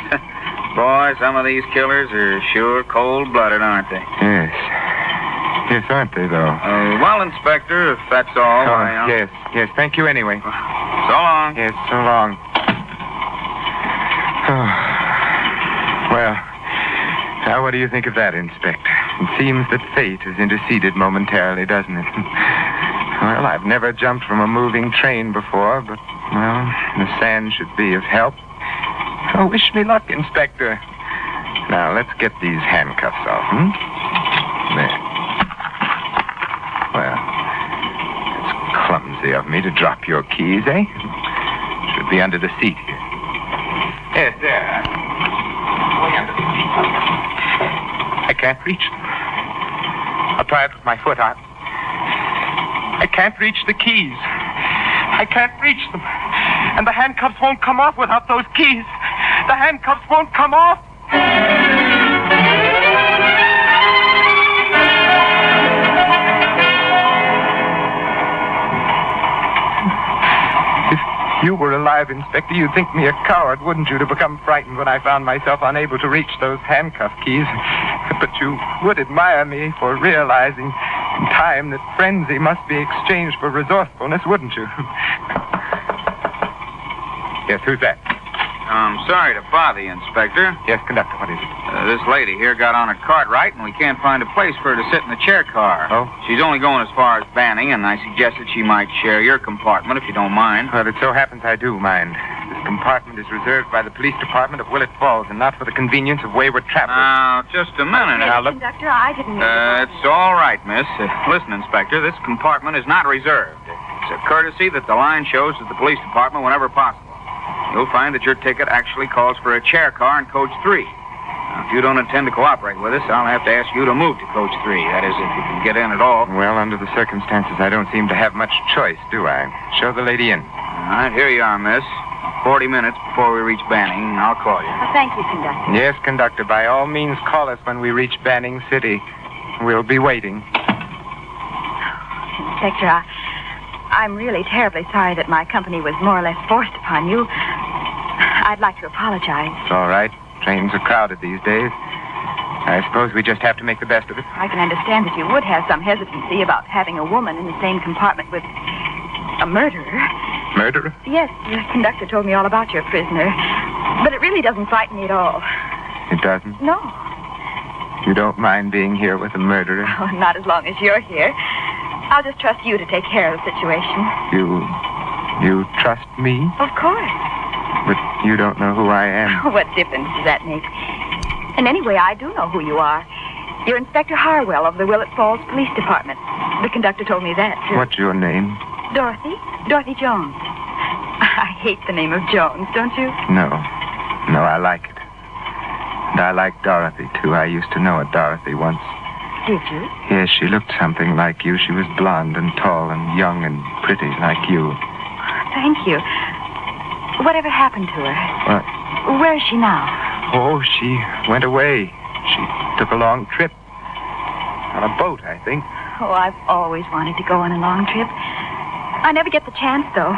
Boy, some of these killers are sure cold-blooded, aren't they? Yes. Yes, aren't they, though? Well, Inspector, if that's all, Yes, thank you anyway. So long. Yes, so long. Oh. Well, now what do you think of that, Inspector? It seems that fate has interceded momentarily, doesn't it? Well, I've never jumped from a moving train before, but, well, the sand should be of help. Oh, wish me luck, Inspector. Now, let's get these handcuffs off, There. Well, it's clumsy of me to drop your keys, eh? Should be under the seat here. Yes, there. Way under the seat. I can't reach them. I'll try it with my foot. I can't reach the keys. I can't reach them. And the handcuffs won't come off without those keys. The handcuffs won't come off. If you were alive, Inspector, you'd think me a coward, wouldn't you, to become frightened when I found myself unable to reach those handcuff keys? But you would admire me for realizing in time that frenzy must be exchanged for resourcefulness, wouldn't you? Yes, who's that? I'm sorry to bother you, Inspector. Yes, conductor, what is it? This lady here got on a Cartwright, and we can't find a place for her to sit in the chair car. Oh? She's only going as far as Banning, and I suggested she might share your compartment, if you don't mind. Well, it so happens I do mind. This compartment is reserved by the police department of Willett Falls, and not for the convenience of wayward travelers. Now, just a minute. Now, look. Conductor, I didn't mean It's all right, miss. Listen, Inspector, this compartment is not reserved. It's a courtesy that the line shows to the police department whenever possible. You'll find that your ticket actually calls for a chair car in Coach 3. Now, if you don't intend to cooperate with us, I'll have to ask you to move to Coach 3. That is, if you can get in at all. Well, under the circumstances, I don't seem to have much choice, do I? Show the lady in. All right, here you are, miss. 40 minutes before we reach Banning. I'll call you. Well, thank you, conductor. Yes, conductor. By all means, call us when we reach Banning City. We'll be waiting. Inspector, I'm really terribly sorry that my company was more or less forced upon you. I'd like to apologize. It's all right. Trains are crowded these days. I suppose we just have to make the best of it. I can understand that you would have some hesitancy about having a woman in the same compartment with a murderer. Murderer? Yes, the conductor told me all about your prisoner. But it really doesn't frighten me at all. It doesn't? No. You don't mind being here with a murderer? Oh, not as long as you're here. I'll just trust you to take care of the situation. You trust me? Of course. But you don't know who I am. What difference does that make? And anyway, I do know who you are. You're Inspector Harwell of the Willett Falls Police Department. The conductor told me that, too. What's your name? Dorothy. Dorothy Jones. I hate the name of Jones, don't you? No, I like it. And I like Dorothy, too. I used to know a Dorothy once. Did you? Yes, she looked something like you. She was blonde and tall and young and pretty like you. Thank you. Whatever happened to her? What? Where is she now? Oh, she went away. She took a long trip. On a boat, I think. Oh, I've always wanted to go on a long trip. I never get the chance, though.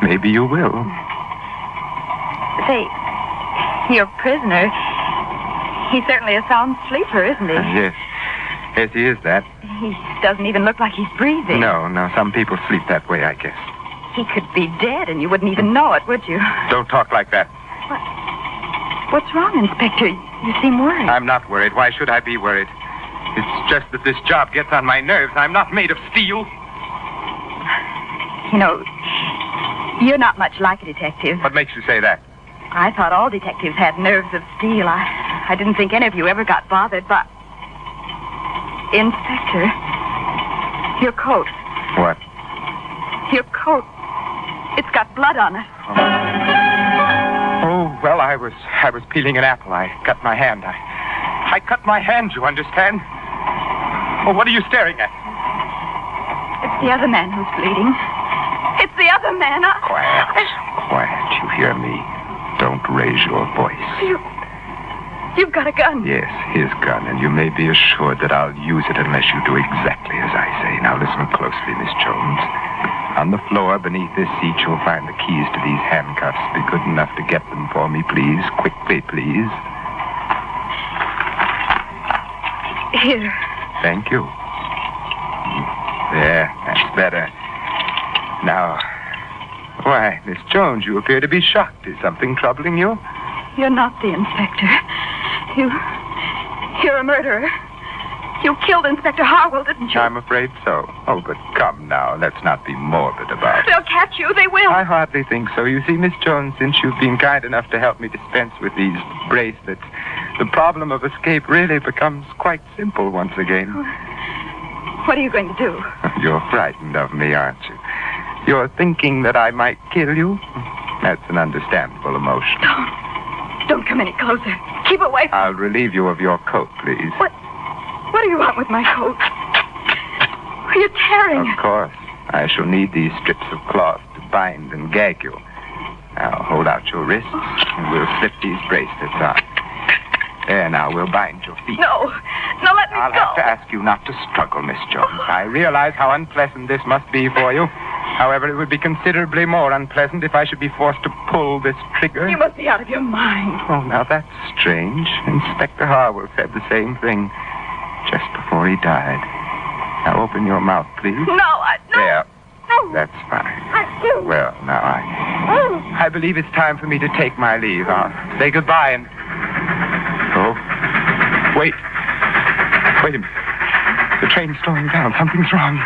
Maybe you will. Say, your prisoner, he's certainly a sound sleeper, isn't he? Yes. Yes, he is that. He doesn't even look like he's breathing. No. Some people sleep that way, I guess. He could be dead, and you wouldn't even know it, would you? Don't talk like that. What's wrong, Inspector? You seem worried. I'm not worried. Why should I be worried? It's just that this job gets on my nerves. I'm not made of steel. You know, you're not much like a detective. What makes you say that? I thought all detectives had nerves of steel. I didn't think any of you ever got bothered, but... Inspector, your coat. What? Your coat. It's got blood on it. Oh, well, I was peeling an apple. I cut my hand. I cut my hand, you understand? Oh, what are you staring at? It's the other man who's bleeding. It's the other man. Quiet. You hear me? Don't raise your voice. You've got a gun. Yes, his gun, and you may be assured that I'll use it unless you do exactly as I say. Now listen closely, Miss Jones. On the floor beneath this seat, you'll find the keys to these handcuffs. Be good enough to get them for me, please. Quickly, please. Here. Thank you. There, that's better. Now, why, Miss Jones, you appear to be shocked. Is something troubling you? You're not the inspector. You're a murderer. You killed Inspector Harwell, didn't you? I'm afraid so. Oh, but come now, let's not be morbid about it. They'll catch you. They will. I hardly think so. You see, Miss Jones, since you've been kind enough to help me dispense with these bracelets, the problem of escape really becomes quite simple once again. What are you going to do? You're frightened of me, aren't you? You're thinking that I might kill you? That's an understandable emotion. Don't come any closer. Keep away from... I'll relieve you of your coat, please. What do you want with my coat? Are you tearing it? Of course. I shall need these strips of cloth to bind and gag you. Now, hold out your wrists, and we'll slip these bracelets on. There, now, we'll bind your feet. No, let me I'll go. have to ask you not to struggle, Miss Jones. I realize how unpleasant this must be for you. However, it would be considerably more unpleasant if I should be forced to pull this trigger. You must be out of your mind. Oh, now that's strange. Inspector Harwell said the same thing just before he died. Now open your mouth, please. No. There. That's fine. Well, now I believe it's time for me to take my leave. I'll say goodbye and... Oh, wait a minute. The train's slowing down. Something's wrong.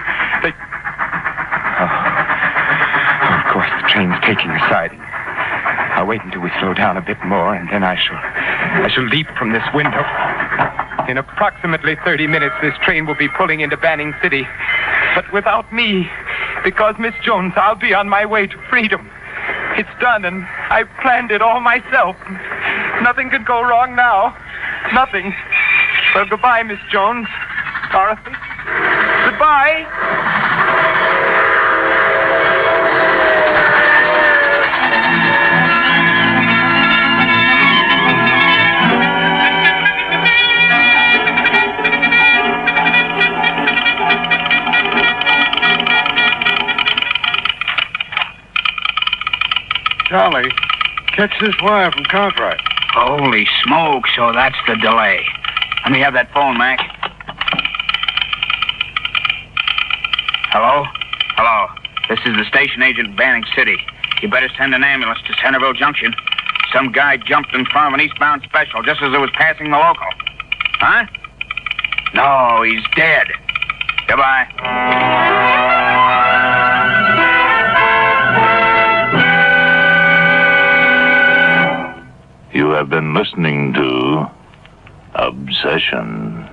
Of course, the train's taking a siding. I'll wait until we slow down a bit more, and then I shall leap from this window. In approximately 30 minutes, this train will be pulling into Banning City. But without me, because Miss Jones, I'll be on my way to freedom. It's done, and I've planned it all myself. Nothing could go wrong now. Nothing. Well, goodbye, Miss Jones. Dorothy. Goodbye. Charlie, catch this wire from Cartwright. Holy smoke, so that's the delay. Let me have that phone, Mac. Hello? Hello. This is the station agent in Banning City. You better send an ambulance to Centerville Junction. Some guy jumped in front of an eastbound special just as it was passing the local. Huh? No, he's dead. Goodbye. You have been listening to Obsession.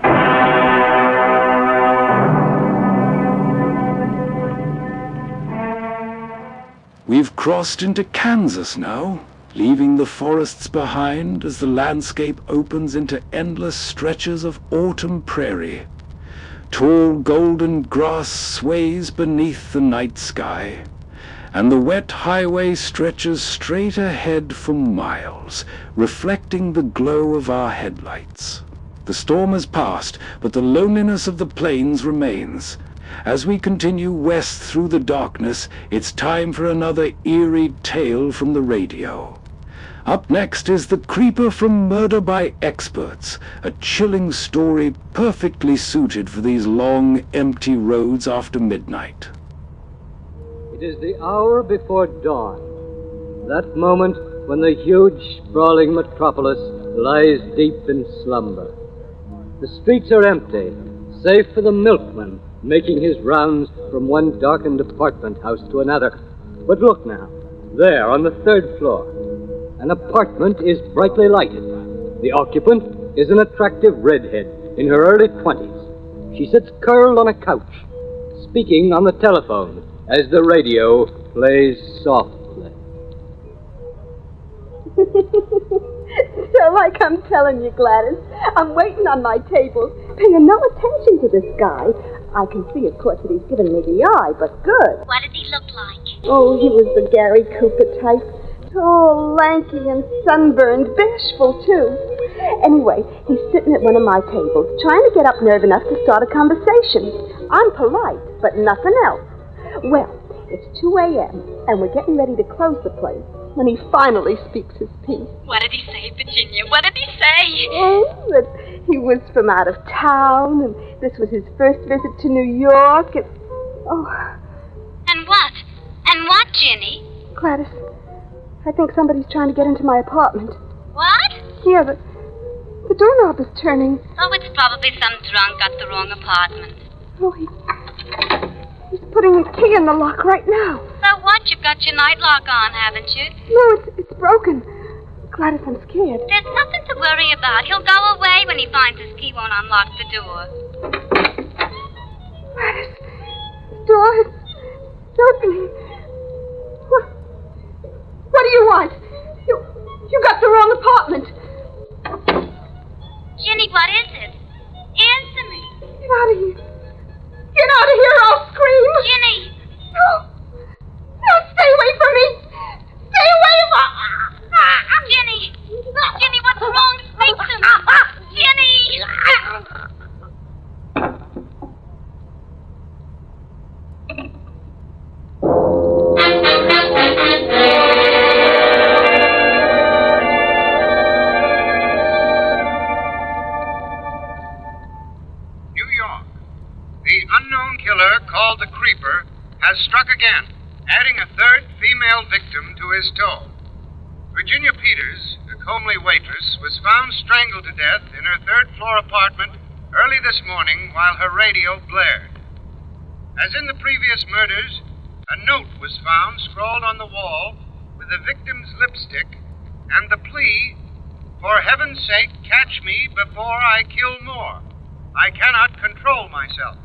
We've crossed into Kansas now, leaving the forests behind as the landscape opens into endless stretches of autumn prairie. Tall golden grass sways beneath the night sky, and the wet highway stretches straight ahead for miles, reflecting the glow of our headlights. The storm has passed, but the loneliness of the plains remains. As we continue west through the darkness, it's time for another eerie tale from the radio. Up next is The Creeper from Murder by Experts, a chilling story perfectly suited for these long, empty roads after midnight. It is the hour before dawn, that moment when the huge, sprawling metropolis lies deep in slumber. The streets are empty, save for the milkman making his rounds from one darkened apartment house to another. But look now, there on the 3rd floor, an apartment is brightly lighted. The occupant is an attractive redhead in her early 20s. She sits curled on a couch, speaking on the telephone as the radio plays softly. So like I'm telling you, Gladys, I'm waiting on my table, paying no attention to this guy. I can see, of course, that he's given me the eye, but good. What did he look like? Oh, he was the Gary Cooper type. Tall, lanky, and sunburned, bashful, too. Anyway, he's sitting at one of my tables, trying to get up nerve enough to start a conversation. I'm polite, but nothing else. Well, it's 2 a.m., and we're getting ready to close the place when he finally speaks his piece. What did he say, Virginia? What did he say? Oh, that he was from out of town, and this was his first visit to New York, and... Oh... And what? And what, Ginny? Gladys, I think somebody's trying to get into my apartment. What? Yeah, the doorknob is turning. Oh, it's probably some drunk got the wrong apartment. Oh, he's putting a key in the lock right now. So what? You've got your night lock on, haven't you? No, it's broken. Gladys, I'm scared. There's nothing to worry about. He'll go away when he finds his key won't unlock the door. Gladys, the door is opening. What do you want? You got the wrong apartment. Ginny, what is it? Answer me. Get out of here. Get out of here, I'll scream. Ginny. No, stay away from me. Stay away from... Ginny. Ginny, what's wrong? Speak to me. Ginny. The unknown killer, called the Creeper, has struck again, adding a 3rd female victim to his toll. Virginia Peters, a comely waitress, was found strangled to death in her 3rd-floor apartment early this morning while her radio blared. As in the previous murders, a note was found scrawled on the wall with the victim's lipstick and the plea, "For heaven's sake, catch me before I kill more. I cannot control myself."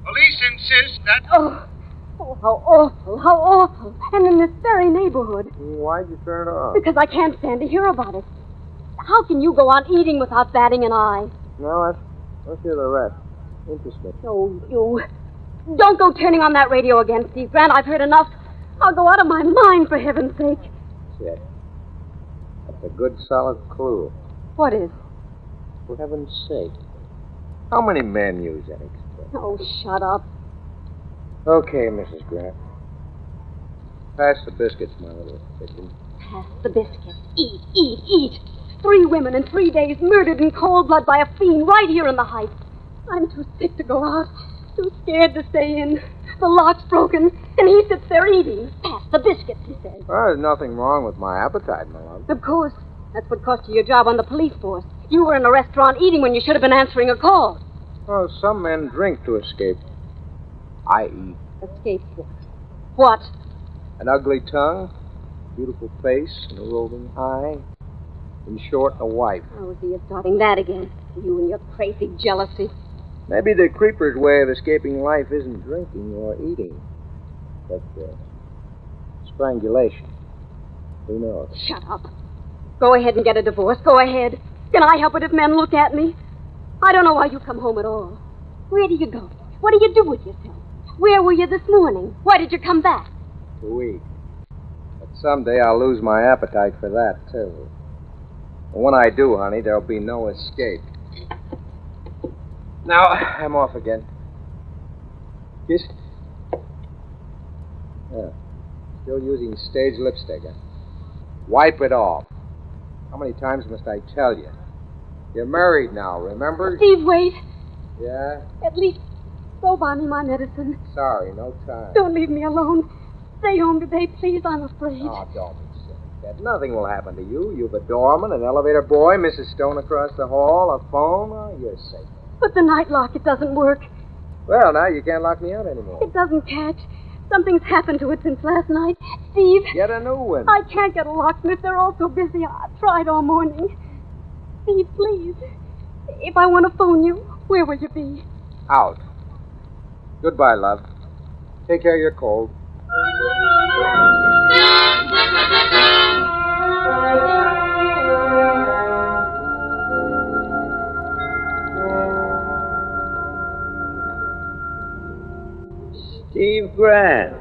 Police insist that... Oh, how awful, how awful. And in this very neighborhood. Why'd you turn it off? Because I can't stand to hear about it. How can you go on eating without batting an eye? No, let's hear the rest. Interesting. Oh, you... Don't go turning on that radio again, Steve Grant. I've heard enough. I'll go out of my mind, for heaven's sake. Shit. That's a good, solid clue. What is? For heaven's sake. How many men use that expression? Oh, shut up. Okay, Mrs. Grant. Pass the biscuits, my little victim. Pass the biscuits. Eat, eat, eat. 3 women in 3 days murdered in cold blood by a fiend right here in the Heights. I'm too sick to go out. Too scared to stay in. The lock's broken, and he sits there eating. Pass the biscuits, he says. Well, there's nothing wrong with my appetite, my love. Of course. That's what cost you your job on the police force. You were in a restaurant eating when you should have been answering a call. Well, some men drink to escape. I.e., Escape what? an ugly tongue, beautiful face, and a roving eye. In short, a wife. Oh, so you're starting that again. You and your crazy jealousy. Maybe the creeper's way of escaping life isn't drinking or eating, but strangulation. Who knows? Shut up. Go ahead and get a divorce. Go ahead. Can I help it if men look at me? I don't know why you come home at all. Where do you go? What do you do with yourself? Where were you this morning? Why did you come back? To eat. But someday I'll lose my appetite for that, too. And when I do, honey, there'll be no escape. Now, I'm off again. Kiss? Yeah. Still using stage lipstick, huh? Wipe it off. How many times must I tell you? You're married now, remember? Steve, wait. Yeah? At least go buy me my medicine. Sorry, no time. Don't leave me alone. Stay home today, please. I'm afraid. Oh, don't be silly, Ted. Nothing will happen to you. You've a doorman, an elevator boy, Mrs. Stone across the hall, a phone. Oh, you're safe. But the night lock, it doesn't work. Well, now you can't lock me out anymore. It doesn't catch. Something's happened to it since last night. Steve. Get a new one. I can't get a locksmith. They're all so busy. I've tried all morning. Steve, please. If I want to phone you, where will you be? Out. Goodbye, love. Take care of your cold. Steve Grant.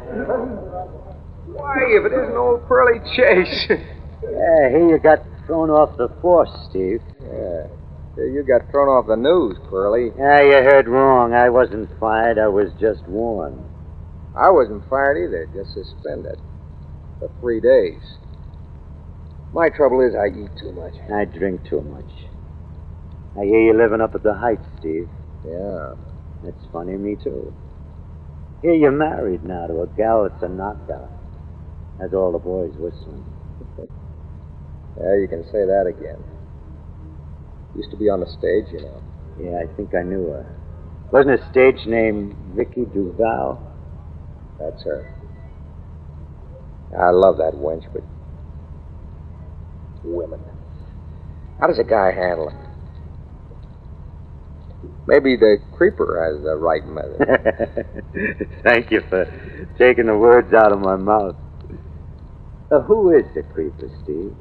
Why, if it isn't old Pearly Chase. Yeah, here you got thrown off the force, Steve. Yeah. You got thrown off the news, Pearly. Yeah, you heard wrong. I wasn't fired. I was just warned. I wasn't fired either, just suspended. For 3 days. My trouble is I eat too much. I drink too much. I hear you living up at the Heights, Steve. Yeah. That's funny, me too. Here you're married now to a gal that's a knockout. Has all the boys whistling. Yeah, you can say that again. Used to be on the stage, you know. Yeah, I think I knew her. Wasn't a stage name Vicky Duval? That's her. I love that wench, but women. How does a guy handle them? Maybe the creeper has the right method. Thank you for taking the words out of my mouth. Who is the creeper, Steve?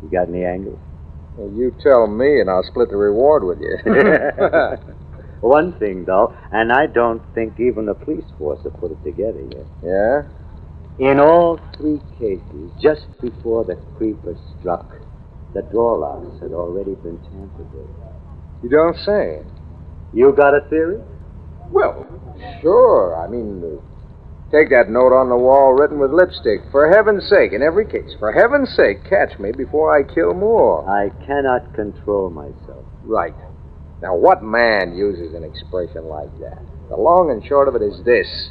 You got any angles? Well, you tell me, and I'll split the reward with you. One thing, though, and I don't think even the police force have put it together yet. Yeah? In all 3 cases, just before the creeper struck, the door locks had already been tampered with. You don't say. You got a theory? Well, sure. I mean, take that note on the wall written with lipstick. For heaven's sake, in every case, for heaven's sake, catch me before I kill more. I cannot control myself. Right. Now, what man uses an expression like that? The long and short of it is this.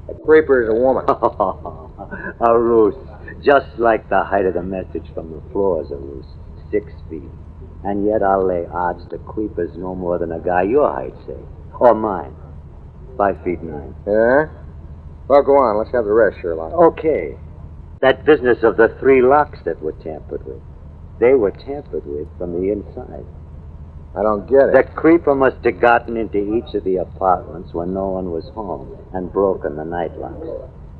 A creeper is a woman. A ruse. Just like the height of the message from the floor is a ruse. 6 feet. And yet I'll lay odds the creeper's no more than a guy your height, say. Or mine. 5 feet 9. Yeah? Well, go on. Let's have the rest, Sherlock. Okay. That business of the 3 locks that were tampered with. They were tampered with from the inside. I don't get it. The creeper must have gotten into each of the apartments when no one was home and broken the night locks.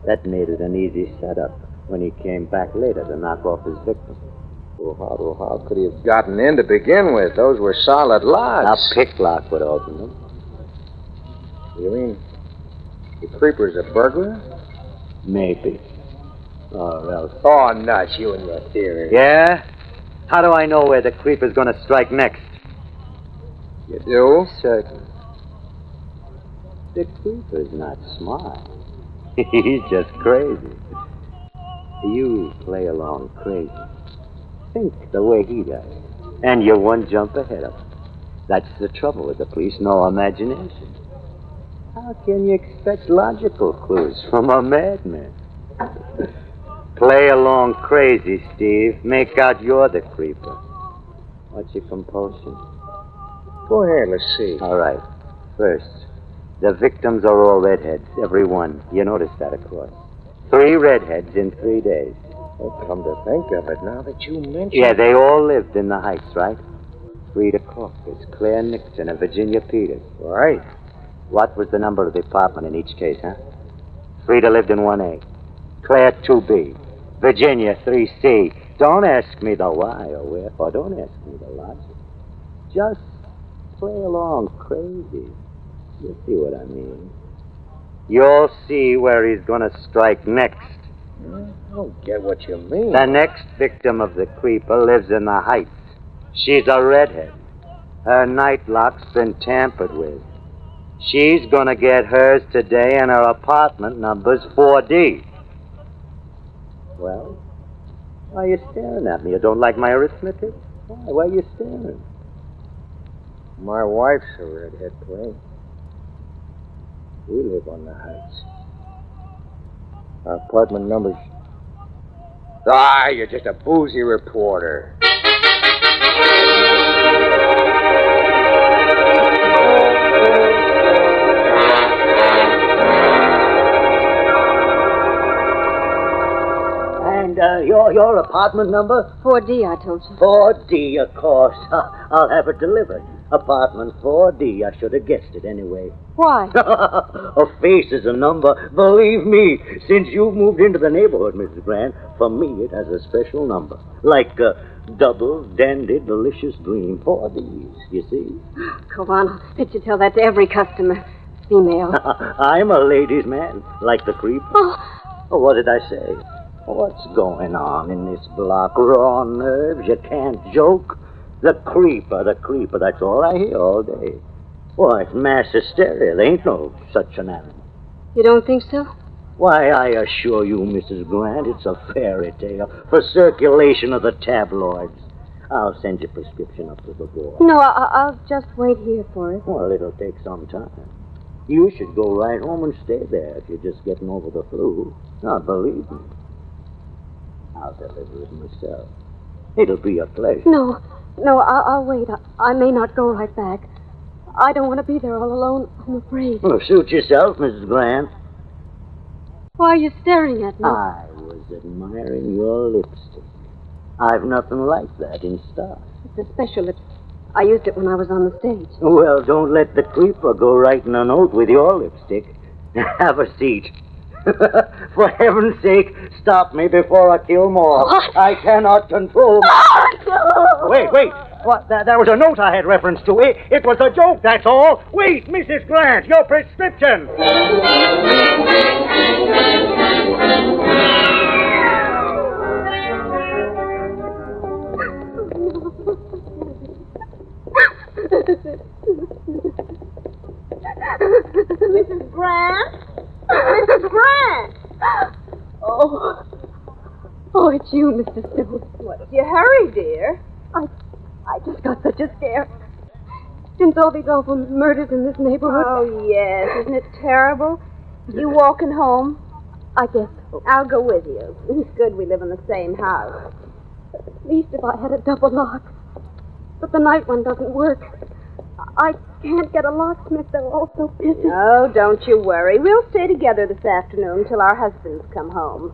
That made it an easy setup when he came back later to knock off his victim. Well, how could he have gotten in to begin with? Those were solid locks. A pick lock would open them. You mean the creeper's a burglar? Maybe. Or else. Oh, nuts, you and your theory. Yeah? How do I know where the creeper's going to strike next? You do? Certain. The creeper's not smart. He's just crazy. You play along crazy. Think the way he does. And you're 1 jump ahead of him. That's the trouble with the police, no imagination. How can you expect logical clues from a madman? Play along crazy, Steve. Make out you're the creeper. What's your compulsion? Go ahead, let's see. All right. First, the victims are all redheads, every one. You noticed that, of course. 3 redheads in 3 days. Well, come to think of it, now that you mention Yeah, it. they all lived in the Heights, right? Rita Corpus, Claire Nixon, and Virginia Peters. Right. What was the number of the apartment in each case, huh? Rita lived in 1A. Claire, 2B. Virginia, 3C. Don't ask me the why or wherefore. Don't ask me the logic. Just play along crazy. You'll see what I mean. You'll see where he's going to strike next. I don't get what you mean. The next victim of the creeper lives in the Heights. She's a redhead. Her night lock's been tampered with. She's going to get hers today, and her apartment number's 4D. Well, why are you staring at me? You don't like my arithmetic? Why are you staring? My wife's a redhead, Clay. We live on the Heights. Our apartment number's... Ah, you're just a boozy reporter. And your apartment number? 4D, I told you. 4D, of course. I'll have it delivered. Apartment 4D. I should have guessed it anyway. Why? A face is a number. Believe me, since you've moved into the neighborhood, Mrs. Grant, for me it has a special number. Like double, dandy, delicious dream. 4Ds, you see? Go on, I'll bet you tell that to every customer. Female. I'm a ladies' man, like the creep. Oh, what did I say? What's going on in this block? Raw nerves, you can't joke. The creeper, that's all I hear all day. Why, it's mass hysteria. There ain't no such an animal. You don't think so? Why, I assure you, Mrs. Grant, it's a fairy tale for circulation of the tabloids. I'll send your prescription up to the board. No, I'll just wait here for it. Well, it'll take some time. You should go right home and stay there if you're just getting over the flu. Now, believe me, I'll deliver it myself. It'll be a pleasure. No, I'll wait. I may not go right back. I don't want to be there all alone. I'm afraid. Well, suit yourself, Mrs. Grant. Why are you staring at me? I was admiring your lipstick. I've nothing like that in stock. It's a special lipstick. I used it when I was on the stage. Well, don't let the creeper go writing a note with your lipstick. Have a seat. For heaven's sake, stop me before I kill more. What? I cannot control No! Wait. What? That was a note I had reference to. It was a joke, that's all. Wait, Mrs. Grant, your prescription. Mrs. Grant? Mrs. Grant! Oh, it's you, Mr. Stone. What's your hurry, dear? I just got such a scare. Since all these awful murders in this neighborhood. Oh, yes. Isn't it terrible? You walking home? I guess so. I'll go with you. It's good we live in the same house. At least if I had a double lock. But the night one doesn't work. I can't get a locksmith. They're all so busy. Oh, don't you worry. We'll stay together this afternoon till our husbands come home.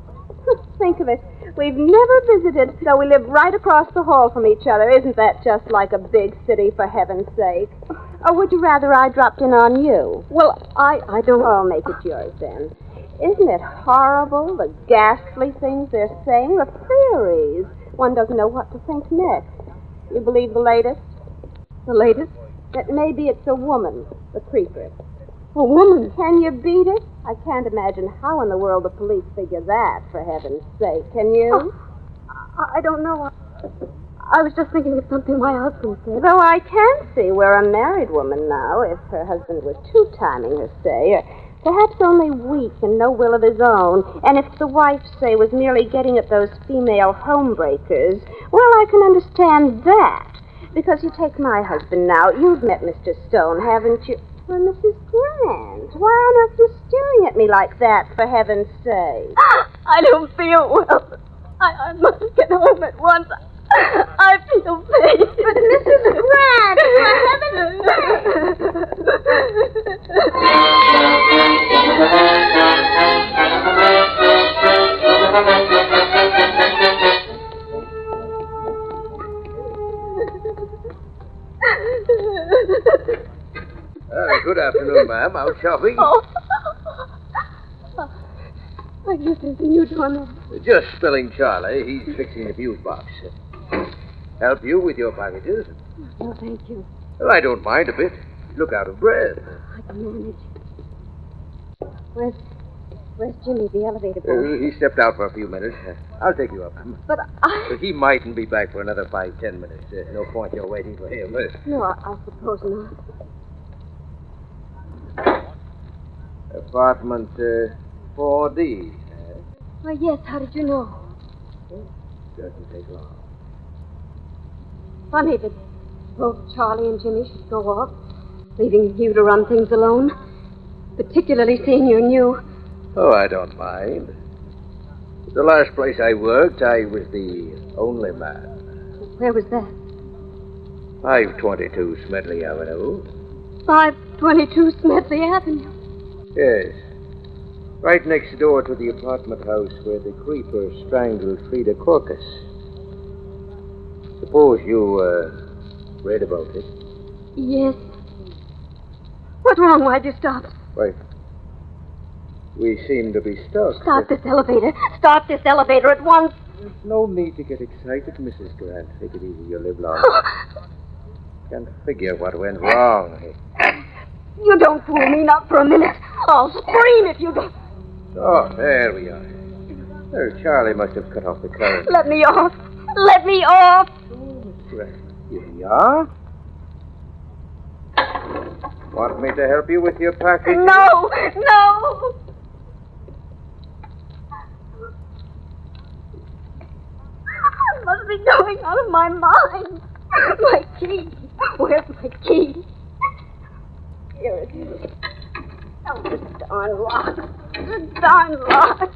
Think of it. We've never visited, though we live right across the hall from each other. Isn't that just like a big city, for heaven's sake? Or would you rather I dropped in on you? Well, I don't... I'll make it yours, then. Isn't it horrible, the ghastly things they're saying? The theories. One doesn't know what to think next. You believe the latest? The latest? That maybe it's a woman, the creeper. A woman? Can you beat it? I can't imagine how in the world the police figure that, for heaven's sake. Can you? I don't know. I was just thinking of something my husband said. Though I can see where a married woman now, if her husband were two-timing her, say, or perhaps only weak and no will of his own, and if the wife, say, was merely getting at those female homebreakers, well, I can understand that. Because you take my husband now. You've met Mr. Stone, haven't you? Well, Mrs. Grant, why on earth are you staring at me like that, for heaven's sake? I don't feel well. I must get home at once. I feel pain. But Mrs. Grant, for heaven's Good afternoon, ma'am. Out shopping? Oh. Are you thinking you're doing that? Just spilling Charlie. He's fixing the fuse box. Help you with your packages? No, thank you. Well, I don't mind a bit. Look out of breath. I can manage. Where's Jimmy, the elevator boy? He stepped out for a few minutes. I'll take you up. But I... He mightn't be back for another 5-10 minutes. No point you're waiting for him. No, I suppose not. Apartment 4D. Why, yes, how did you know? Doesn't take long. Funny that both Charlie and Jimmy should go off, leaving you to run things alone. Particularly seeing you knew. Oh, I don't mind. The last place I worked, I was the only man. Where was that? 522 Smedley Avenue. 522 Smedley Avenue. Yes. Right next door to the apartment house where the creeper strangled Frida Corcus. Suppose you, read about it? Yes. What's wrong? Why'd you stop? Why, we seem to be stuck. Start this elevator. Start this elevator at once. There's no need to get excited, Mrs. Grant. Take it easy. You'll live long. Can't figure what went wrong. You don't fool me, not for a minute. I'll scream if you don't. Oh, there we are. Oh, Charlie must have cut off the current. Let me off. Let me off. Here we are. Want me to help you with your package? No, no. I must be going out of my mind. My key. Where's my key? Here it is. Oh, this darn lock. This darn lock.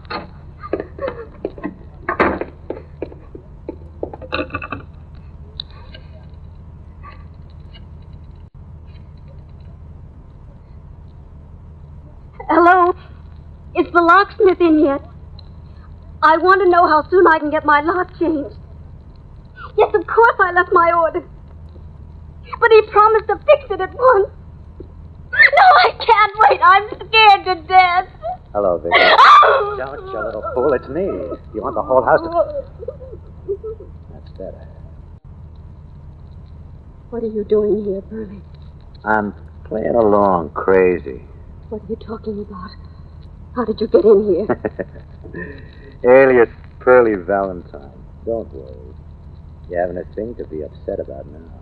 Hello? Is the locksmith in yet? I want to know how soon I can get my lock changed. Yes, of course I left my order. But he promised to fix it at once. No, I can't wait. I'm scared to death. Hello, Vicky. Oh! Don't, you little fool. It's me. You want the whole house to... That's better. What are you doing here, Pearlie? I'm playing along crazy. What are you talking about? How did you get in here? Alias Pearlie Valentine. Don't worry. You haven't a thing to be upset about now.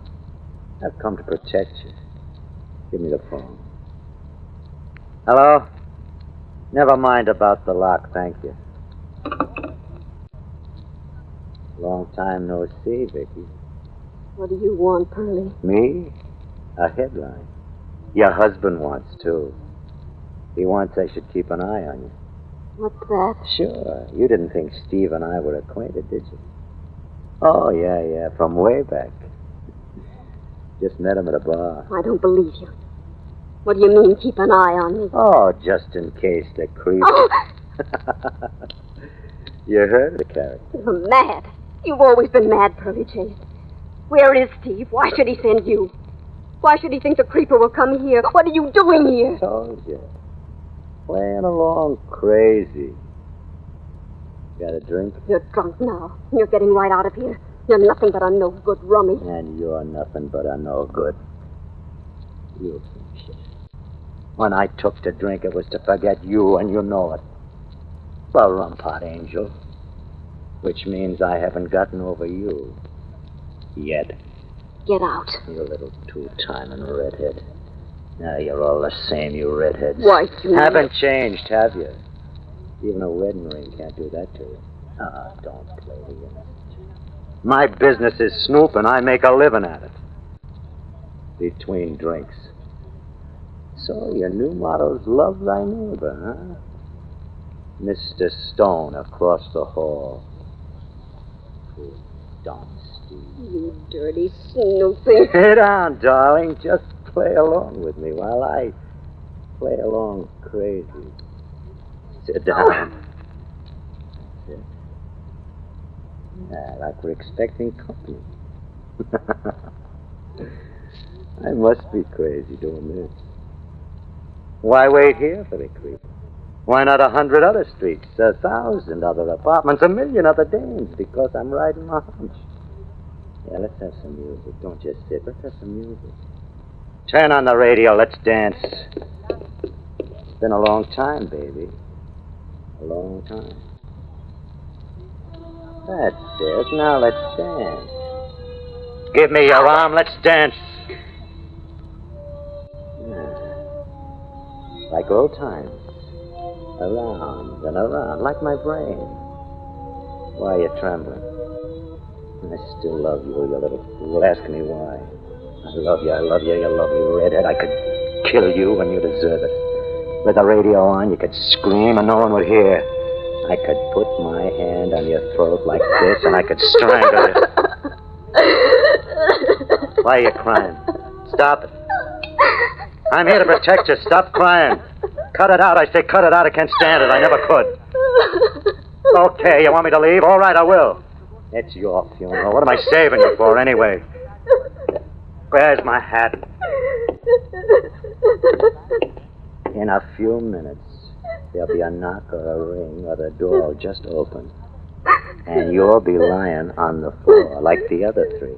I've come to protect you. Give me the phone. Hello? Never mind about the lock, thank you. Long time no see, Vicky. What do you want, Pearlie? Me? A headline. Your husband wants, too. He wants I should keep an eye on you. What's that? Sure. You didn't think Steve and I were acquainted, did you? Oh, yeah, from way back. Just met him at a bar. I don't believe you. What do you mean, keep an eye on me? Oh, just in case the creep... Oh! You heard the character. You're mad. You've always been mad, Pearlie Chase. Where is Steve? Why should he send you? Why should he think the creeper will come here? What are you doing here? Told you. Playing along crazy. Got a drink? You're drunk now. You're getting right out of here. You're nothing but a no-good rummy. And you're nothing but a no-good. You think shit. When I took to drink, it was to forget you, and you know it. Well, rumpot angel. Which means I haven't gotten over you. Yet. Get out. You little two-timing redhead. Now you're all the same, you redheads. Why, you... Haven't changed, have you? Even a wedding ring can't do that to you. Ah, don't play the innocent. My business is snooping. I make a living at it. Between drinks. So your new motto's love thy neighbor, huh? Mr. Stone across the hall. Don't You dirty snooping. Sit down, darling. Just play along with me while I play along crazy. Sit down. Sit. Yeah, like we're expecting company. I must be crazy doing this. Why wait here for the creep? Why not 100 other streets, 1,000 other apartments, 1,000,000 other dames? Because I'm riding my hunch. Yeah, let's have some music. Don't just sit. Let's have some music. Turn on the radio. Let's dance. It's been a long time, baby. A long time. That's it. Now let's dance. Give me your arm. Let's dance. Yeah. Like old times. Around and around, like my brain. Why are you trembling? I still love you, you little fool. Ask me why. I love you, I love you, you lovely redhead. I could kill you when you deserve it. With the radio on, you could scream and no one would hear. I could put my hand on your throat like this and I could strangle you. Why are you crying? Stop it. I'm here to protect you. Stop crying. Cut it out. I say cut it out. I can't stand it. I never could. Okay, you want me to leave? All right, I will. It's your funeral. What am I saving you for anyway? Where's my hat? In a few minutes, there'll be a knock or a ring or the door will just open. And you'll be lying on the floor like the other three.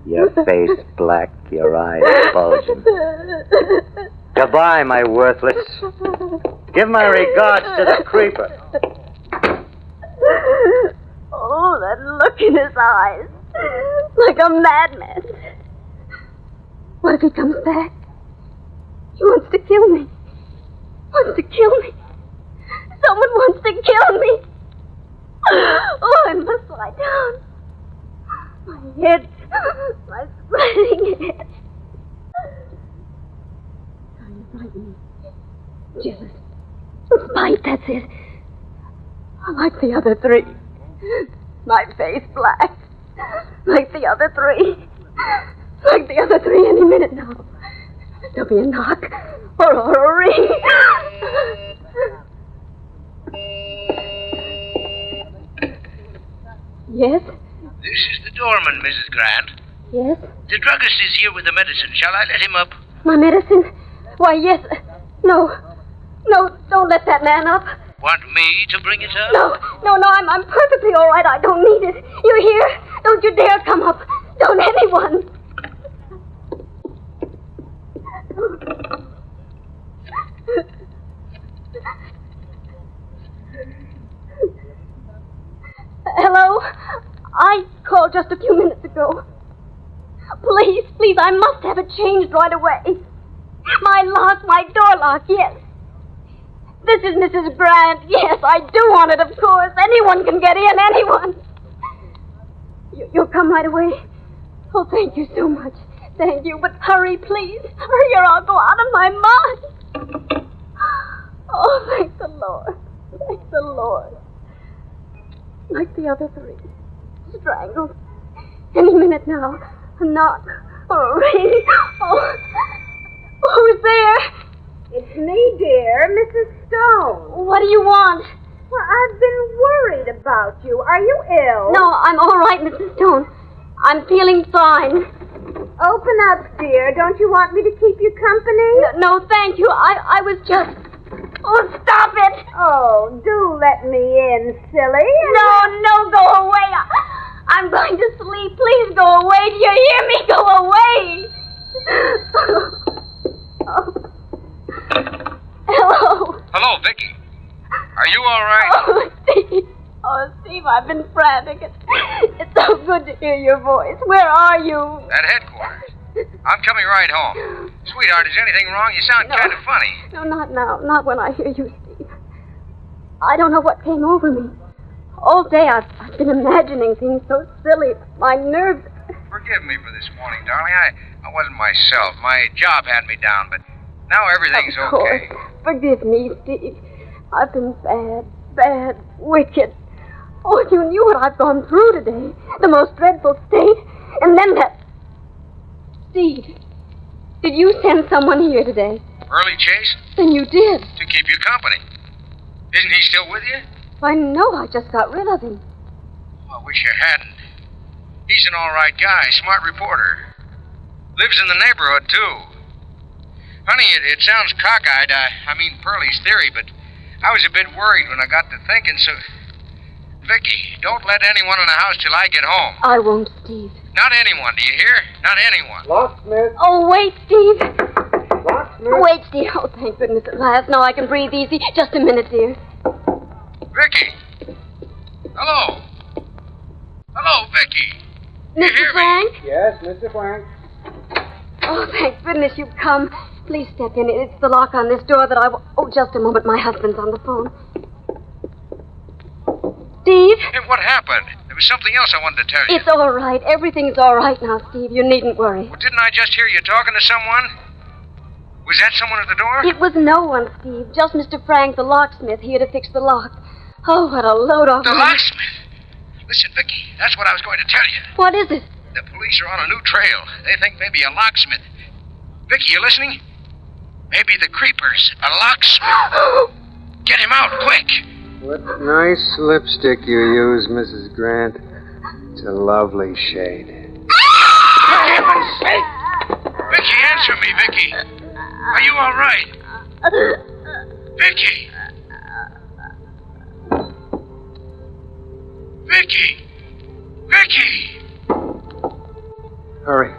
Your face black, your eyes bulging. Goodbye, my worthless. Give my regards to the creeper. Oh, that look in his eyes. Like a madman. What if he comes back? He wants to kill me. Wants to kill me. Someone wants to kill me. Oh, I must lie down. My head. My spreading head. Trying to frighten me. Jealous. Spite, that's it. Like the other three. My face black. Like the other three. Like the other three any minute now. There'll be a knock. Or a ring. Yes? This is the doorman, Mrs. Grant. Yes? The druggist is here with the medicine. Shall I let him up? My medicine? Why, yes. No. No, don't let that man up. Want me to bring it up? No, I'm perfectly all right. I don't need it. You hear? Don't you dare come up. Don't anyone. Hello? I called just a few minutes ago. Please, I must have it changed right away. My lock, my door lock, yes. This is Mrs. Grant. Yes, I do want it, of course. Anyone can get in, anyone. You'll come right away? Oh, thank you so much. Thank you, but hurry, please. Hurry or I'll go out of my mind. Oh, thank the Lord. Thank the Lord. Like the other three. Strangled. Any minute now. A knock or a ring. Oh, who's there? It's me, dear, Mrs. Stone. What do you want? Well, I've been worried about you. Are you ill? No, I'm all right, Mrs. Stone. I'm feeling fine. Open up, dear. Don't you want me to keep you company? No, thank you. I was just... Oh, stop it! Oh, do let me in, silly. No, go away. I'm going to sleep. Please go away. Do you hear me? Go away. Hello. Hello, Vicky. Are you all right? Oh, Steve, I've been frantic. It's so good to hear your voice. Where are you? At headquarters. I'm coming right home. Sweetheart, is anything wrong? You sound kind of funny. No, not now. Not when I hear you, Steve. I don't know what came over me. All day I've been imagining things so silly. My nerves... Forgive me for this morning, darling. I wasn't myself. My job had me down, but now everything's Of course. okay. Forgive me, Steve. I've been bad, wicked. Oh, if you knew what I've gone through today. The most dreadful state. And then that... Steve, did you send someone here today? Early Chase? Then you did. To keep you company. Isn't he still with you? I know, I just got rid of him. I wish you hadn't. He's an all right guy, smart reporter. Lives in the neighborhood, too. Honey, it sounds cockeyed, I mean Pearlie's theory, but I was a bit worried when I got to thinking, so... Vicky, don't let anyone in the house till I get home. I won't, Steve. Not anyone, do you hear? Not anyone. Locksmith. Oh, wait, Steve. Locksmith. Wait, Steve. Oh, thank goodness at last. Now I can breathe easy. Just a minute, dear. Vicky! Hello? Hello, Vicky. You Mr. hear Frank? me? Yes, Mr. Frank. Oh, thank goodness you've come. Please step in. It's the lock on this door that I... Oh, just a moment. My husband's on the phone. Steve? Hey, what happened? There was something else I wanted to tell you. It's all right. Everything's all right now, Steve. You needn't worry. Well, didn't I just hear you talking to someone? Was that someone at the door? It was no one, Steve. Just Mr. Frank, the locksmith, here to fix the lock. Oh, what a load off. The locksmith? Listen, Vicky, that's what I was going to tell you. What is it? The police are on a new trail. They think maybe a locksmith. Vicky, you listening? Maybe the creeper's a locksmith. Get him out, quick. What nice lipstick you use, Mrs. Grant. It's a lovely shade. For heaven's sake! Vicky, answer me, Vicky. Are you all right? Vicky! Vicky! Vicky! Hurry.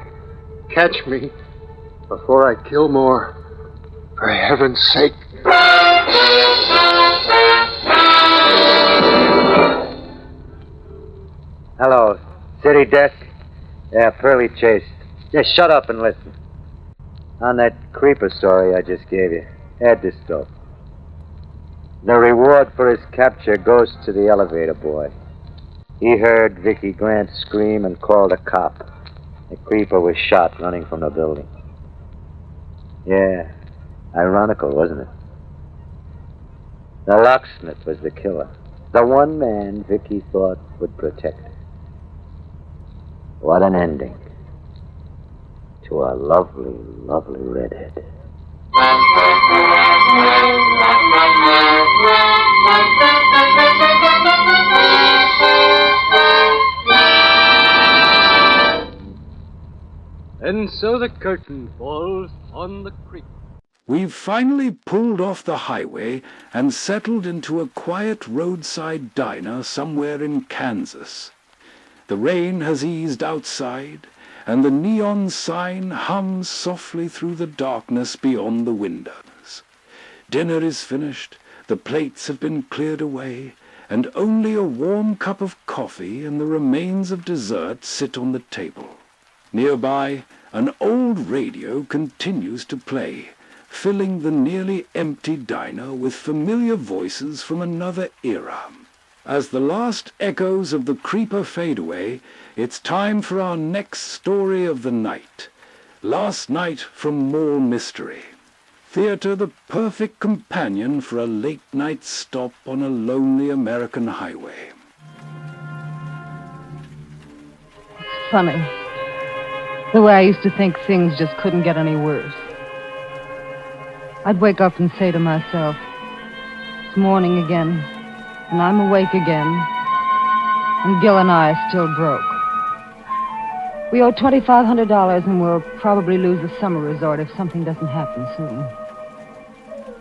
Catch me before I kill more. For heaven's sake. Hello. City desk? Yeah, Pearlie Chase. Yeah, shut up and listen. On that creeper story I just gave you, add this stuff. The reward for his capture goes to the elevator boy. He heard Vicky Grant scream and called a cop. The creeper was shot running from the building. Yeah, ironical, wasn't it? The locksmith was the killer. The one man Vicky thought would protect her. What an ending to a lovely, lovely redhead. And so the curtain falls on the creek. We've finally pulled off the highway and settled into a quiet roadside diner somewhere in Kansas. The rain has eased outside, and the neon sign hums softly through the darkness beyond the windows. Dinner is finished, the plates have been cleared away, and only a warm cup of coffee and the remains of dessert sit on the table. Nearby, an old radio continues to play, filling the nearly empty diner with familiar voices from another era. As the last echoes of the creeper fade away, it's time for our next story of the night. Last Night from More Mystery. Theater the perfect companion for a late-night stop on a lonely American highway. It's funny. The way I used to think things just couldn't get any worse. I'd wake up and say to myself, it's morning again, and I'm awake again, and Gil and I are still broke. We owe $2,500, and we'll probably lose the summer resort if something doesn't happen soon.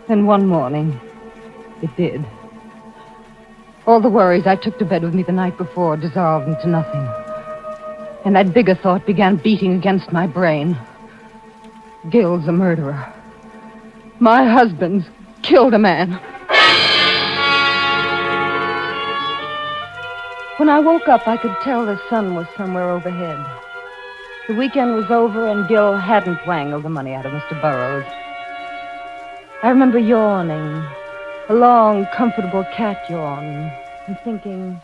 Then one morning, it did. All the worries I took to bed with me the night before dissolved into nothing. And that bigger thought began beating against my brain. Gil's a murderer. My husband's killed a man. When I woke up, I could tell the sun was somewhere overhead. The weekend was over, and Gil hadn't wangled the money out of Mr. Burroughs. I remember yawning, a long, comfortable cat yawn, and thinking,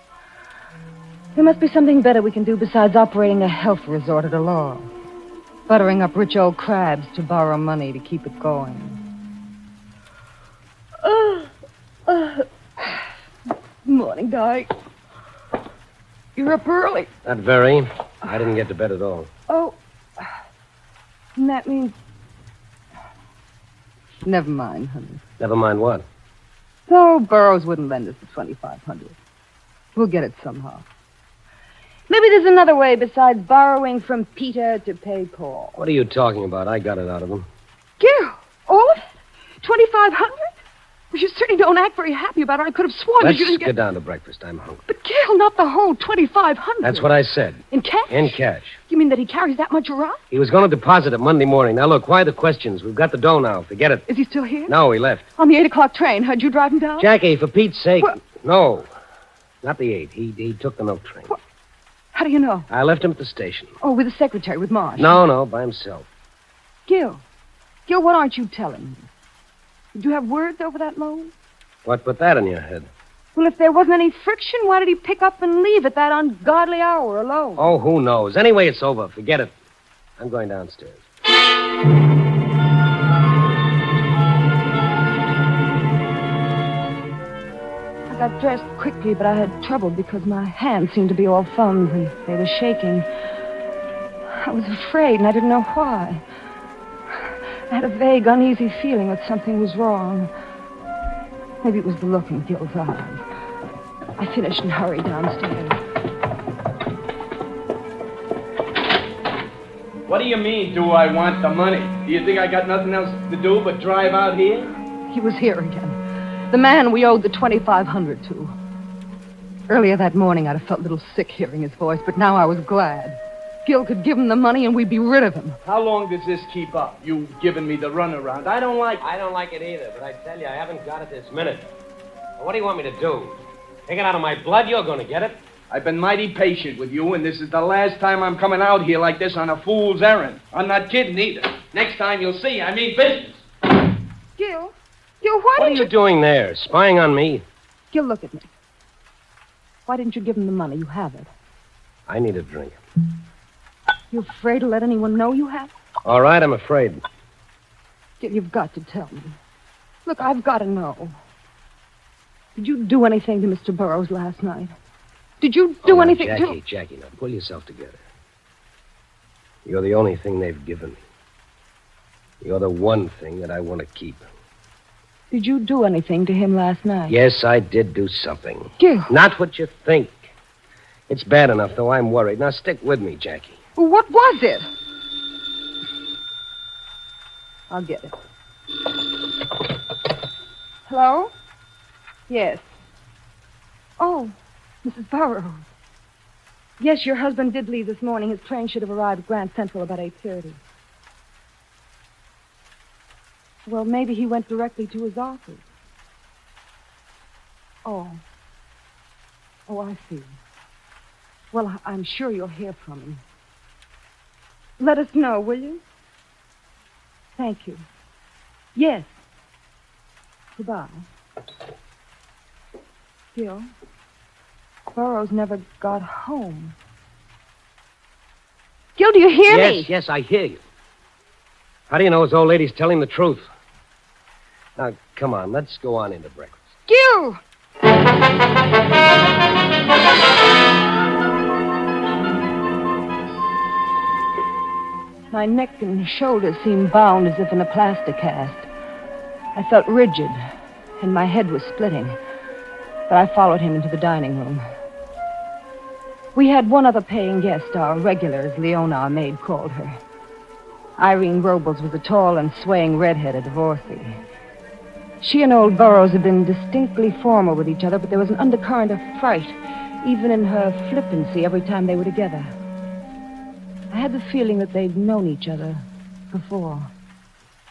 there must be something better we can do besides operating a health resort at a law. Buttering up rich old crabs to borrow money to keep it going. Morning, darling. You're up early. Not very. I didn't get to bed at all. Oh. And that means... Never mind, honey. Never mind what. So Burroughs wouldn't lend us the $2,500. We'll get it somehow. Maybe there's another way besides borrowing from Peter to pay Paul. What are you talking about? I got it out of him. Gil, all of it? $2,500? Well, you certainly don't act very happy about it. I could have sworn Let's that you didn't get down to breakfast. I'm hungry. But Gil, not the whole $2,500. That's what I said. In cash? In cash. You mean that he carries that much around? He was going to deposit it Monday morning. Now, look, why the questions? We've got the dough now. Forget it. Is he still here? No, he left. On the 8 o'clock train. Heard you drive him down? Jackie, for Pete's sake. What? No. Not the 8. He took the milk train. What? How do you know? I left him at the station. Oh, with the secretary, with Marsh. No, by himself. Gil, what aren't you telling me? Did you have words over that loan? What put that in your head? Well, if there wasn't any friction, why did he pick up and leave at that ungodly hour alone? Oh, who knows? Anyway, it's over. Forget it. I'm going downstairs. I got dressed quickly, but I had trouble because my hands seemed to be all thumbs and they were shaking. I was afraid and I didn't know why. I had a vague, uneasy feeling that something was wrong. Maybe it was the look in Gil's eyes. I finished and hurried downstairs. What do you mean, do I want the money? Do you think I got nothing else to do but drive out here? He was here again. The man we owed the $2,500 to. Earlier that morning, I'd have felt a little sick hearing his voice, but now I was glad. Gil could give him the money and we'd be rid of him. How long does this keep up? You giving me the runaround. I don't like it either, but I tell you, I haven't got it this minute. What do you want me to do? Take it out of my blood? You're going to get it. I've been mighty patient with you, and this is the last time I'm coming out here like this on a fool's errand. I'm not kidding either. Next time you'll see, I mean business. Gil, why What are didn't you doing there? Spying on me? Gil, look at me. Why didn't you give him the money? You have it. I need a drink. You afraid to let anyone know you have it? All right, I'm afraid. Gil, you've got to tell me. Look, I've got to know. Did you do anything to Mr. Burroughs last night? Did you do anything to... Jackie, now pull yourself together. You're the only thing they've given me. You're the one thing that I want to keep. Did you do anything to him last night? Yes, I did do something. Gil. Not what you think. It's bad enough, though I'm worried. Now stick with me, Jackie. Well, what was it? I'll get it. Hello? Yes. Oh, Mrs. Burroughs. Yes, your husband did leave this morning. His train should have arrived at Grand Central about 8:30. Well, maybe he went directly to his office. Oh, I see. Well, I'm sure you'll hear from him. Let us know, will you? Thank you. Yes. Goodbye. Gil, Burroughs never got home. Gil, do you hear me? Yes, I hear you. How do you know his old lady's telling the truth? Now, come on, let's go on into breakfast. Gil! My neck and shoulders seemed bound as if in a plaster cast. I felt rigid, and my head was splitting. But I followed him into the dining room. We had one other paying guest, our regular, as Leona, our maid, called her. Irene Robles was a tall and swaying redhead, a divorcee. She and old Burroughs had been distinctly formal with each other, but there was an undercurrent of fright, even in her flippancy, every time they were together. I had the feeling that they'd known each other before.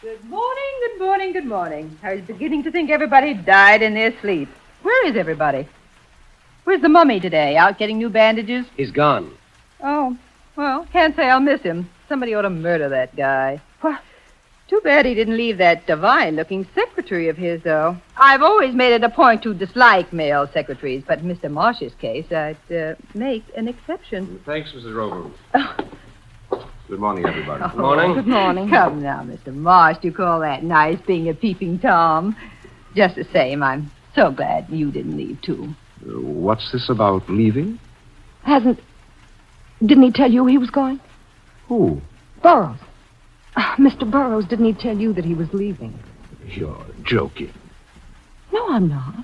Good morning, good morning, good morning. I was beginning to think everybody died in their sleep. Where is everybody? Where's the mummy today? Out getting new bandages? He's gone. Oh, well, can't say I'll miss him. Somebody ought to murder that guy. What? Too bad he didn't leave that divine-looking secretary of his, though. I've always made it a point to dislike male secretaries, but in Mr. Marsh's case, I'd make an exception. Thanks, Mrs. Rover. Good morning, everybody. Good morning. Good morning. Come now, Mr. Marsh, do you call that nice, being a peeping Tom? Just the same, I'm so glad you didn't leave, too. What's this about leaving? Didn't he tell you he was going? Who? Burroughs. Mr. Burroughs, didn't he tell you that he was leaving? You're joking. No, I'm not.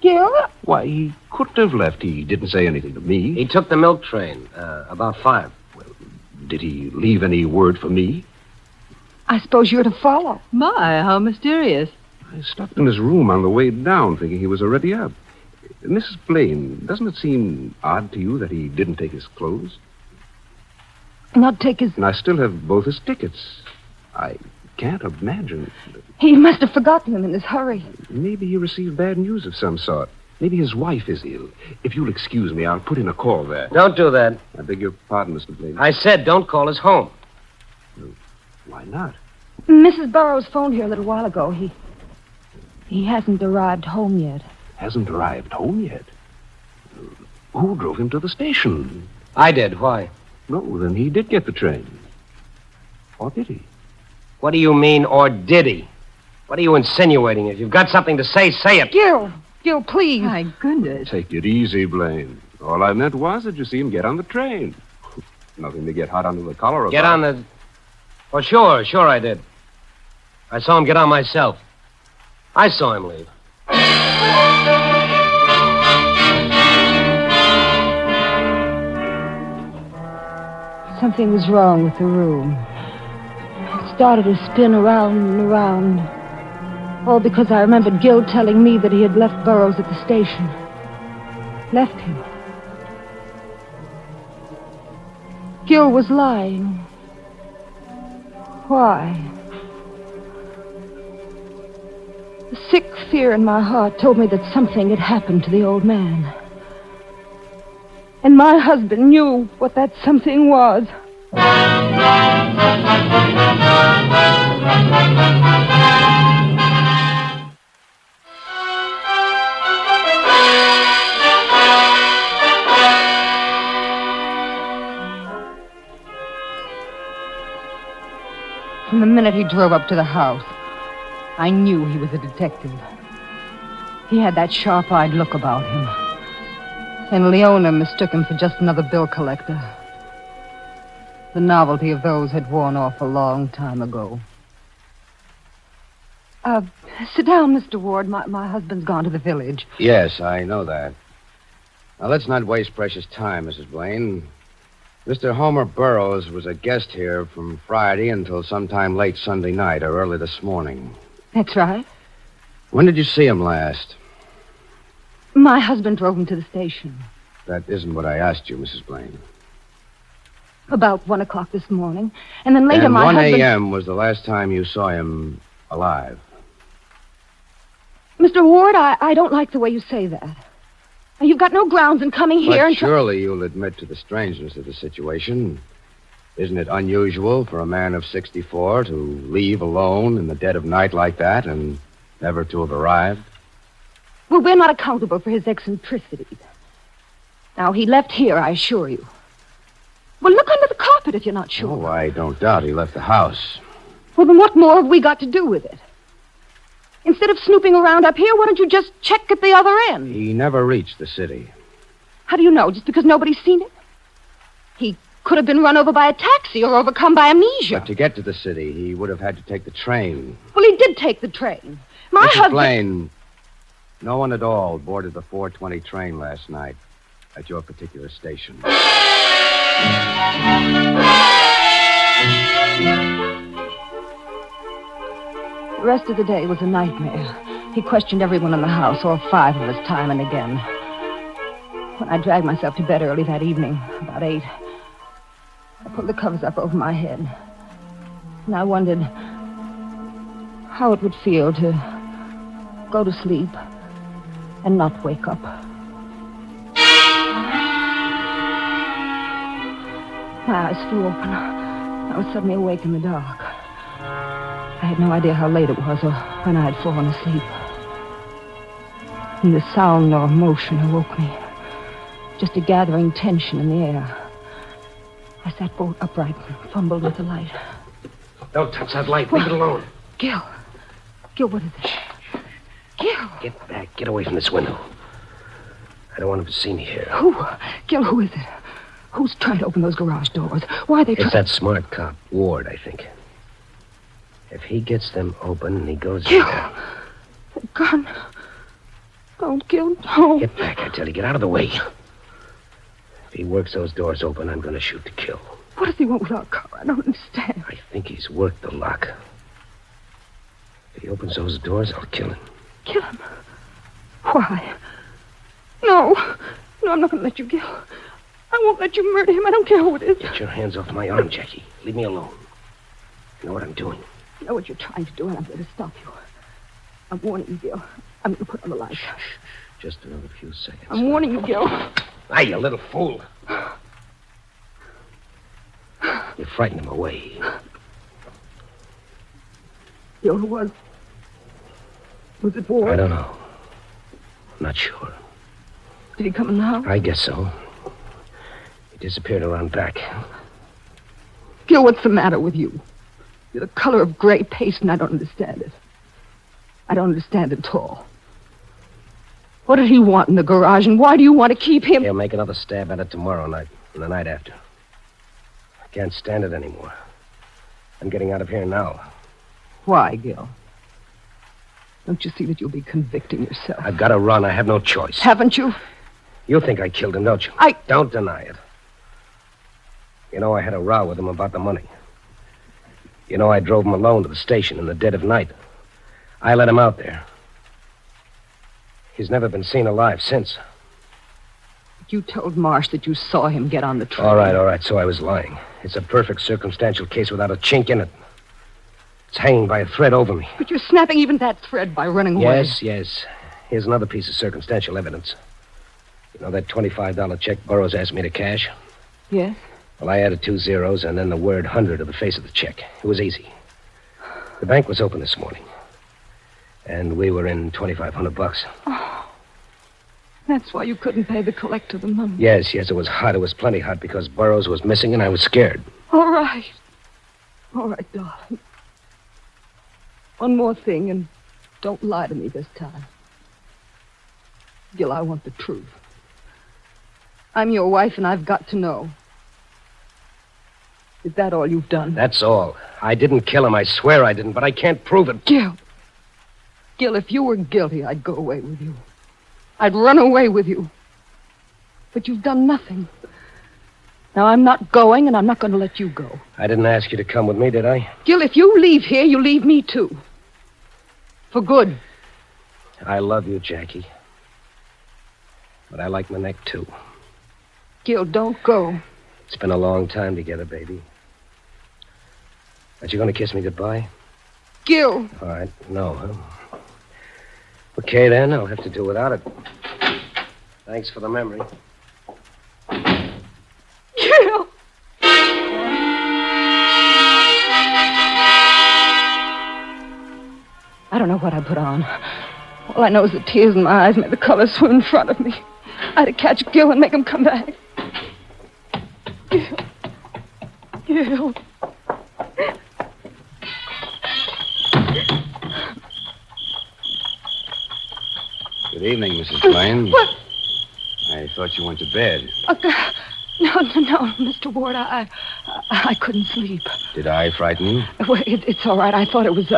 Gil? Why, he couldn't have left. He didn't say anything to me. He took the milk train, about 5. Did he leave any word for me? I suppose you're to follow. My, how mysterious. I stopped in his room on the way down, thinking he was already up. Mrs. Blaine, doesn't it seem odd to you that he didn't take his clothes? Not take his... And I still have both his tickets. I can't imagine. He must have forgotten them in his hurry. Maybe he received bad news of some sort. Maybe his wife is ill. If you'll excuse me, I'll put in a call there. Don't do that. I beg your pardon, Mr. Blaine. I said don't call his home. Why not? Mrs. Burroughs phoned here a little while ago. He hasn't arrived home yet. Hasn't arrived home yet? Who drove him to the station? I did. Why? No, then he did get the train. Or did he? What do you mean, or did he? What are you insinuating? If you've got something to say, say it. Gil, please. My goodness. Take it easy, Blaine. All I meant was that you see him get on the train. Nothing to get hot under the collar about. Get on the... Oh, sure I did. I saw him get on myself. I saw him leave. Something was wrong with the room. It started to spin around and around. All because I remembered Gil telling me that he had left Burroughs at the station. Left him. Gil was lying. Why? The sick fear in my heart told me that something had happened to the old man. And my husband knew what that something was. From the minute he drove up to the house, I knew he was a detective. He had that sharp-eyed look about him. And Leona mistook him for just another bill collector. The novelty of those had worn off a long time ago. Sit down, Mr. Ward. My husband's gone to the village. Yes, I know that. Now, let's not waste precious time, Mrs. Blaine. Mr. Homer Burroughs was a guest here from Friday until sometime late Sunday night or early this morning. That's right. When did you see him last? My husband drove him to the station. That isn't what I asked you, Mrs. Blaine. About 1 o'clock this morning. And then later and my 1 husband... 1 a.m. was the last time you saw him alive. Mr. Ward, I don't like the way you say that. You've got no grounds in coming here But and... surely you'll admit to the strangeness of the situation. Isn't it unusual for a man of 64 to leave alone in the dead of night like that and never to have arrived? Well, we're not accountable for his eccentricities. Now, he left here, I assure you. Well, look under the carpet if you're not sure. Oh, I don't doubt he left the house. Well, then what more have we got to do with it? Instead of snooping around up here, why don't you just check at the other end? He never reached the city. How do you know? Just because nobody's seen it? He could have been run over by a taxi or overcome by amnesia. But to get to the city, he would have had to take the train. Well, he did take the train. My Mrs. husband... Blaine, no one at all boarded the 4:20 train last night at your particular station. The rest of the day was a nightmare. He questioned everyone in the house, all 5 of us, time and again. When I dragged myself to bed early that evening, about 8, I pulled the covers up over my head. And I wondered how it would feel to go to sleep and not wake up. My eyes flew open. I was suddenly awake in the dark. I had no idea how late it was or when I had fallen asleep. Neither sound nor motion awoke me. Just a gathering tension in the air. I sat bolt upright and fumbled with the light. Don't touch that light. Leave it alone. Gil, what is it? Gil! Get back. Get away from this window. I don't want him to see me here. Who? Gil, who is it? Who's trying to open those garage doors? Why are they trying... It's that smart cop, Ward, I think. If he gets them open and he goes Gil! there... The gun. Don't, Gil, don't. Get back, I tell you. Get out of the way. If he works those doors open, I'm going to shoot to kill. What does he want with our car? I don't understand. I think he's worked the lock. If he opens those doors, I'll kill him. Kill him? Why? No. No, I'm not going to let you, Gil. I won't let you murder him. I don't care who it is. Get your hands off my arm, Jackie. Leave me alone. I know what I'm doing. I know what you're trying to do, and I'm going to stop you. I'm warning you, Gil. I'm going to put on the lights. Just another few seconds. I'm warning you, Gil. Ah, you little fool. You frightened him away. Gil, who was? Was it Ward? I don't know. I'm not sure. Did he come in the house? I guess so. He disappeared around back. Gil, what's the matter with you? You're the color of gray paste, and I don't understand it. I don't understand it at all. What did he want in the garage, and why do you want to keep him? He'll make another stab at it tomorrow night and the night after. I can't stand it anymore. I'm getting out of here now. Why, Gil? Don't you see that you'll be convicting yourself? I've got to run. I have no choice. Haven't you? You think I killed him, don't you? Don't deny it. You know I had a row with him about the money. You know I drove him alone to the station in the dead of night. I let him out there. He's never been seen alive since. You told Marsh that you saw him get on the train. All right, so I was lying. It's a perfect circumstantial case without a chink in it. It's hanging by a thread over me. But you're snapping even that thread by running away. Yes. Here's another piece of circumstantial evidence. You know that $25 check Burroughs asked me to cash? Yes? Well, I added 2 zeros and then the word 100 to the face of the check. It was easy. The bank was open this morning. And we were in $2,500. Oh, that's why you couldn't pay the collector the money. Yes, it was hot. It was plenty hot because Burroughs was missing and I was scared. All right, darling. One more thing, and don't lie to me this time. Gil, I want the truth. I'm your wife, and I've got to know. Is that all you've done? That's all. I didn't kill him. I swear I didn't, but I can't prove it. Gil, if you were guilty, I'd go away with you. I'd run away with you. But you've done nothing. Now, I'm not going, and I'm not going to let you go. I didn't ask you to come with me, did I? Gil, if you leave here, you leave me, too. For good. I love you, Jackie. But I like my neck, too. Gil, don't go. It's been a long time together, baby. Aren't you going to kiss me goodbye? Gil. All right, no, huh? Okay, then. I'll have to do without it. Thanks for the memory. Gil! I don't know what I put on. All I know is the tears in my eyes made the color swim in front of me. I had to catch Gil and make him come back. Gil. Good evening, Mrs. Blaine. What? I thought you went to bed. No, Mr. Ward, I couldn't sleep. Did I frighten you? Well, it's all right. I thought it was,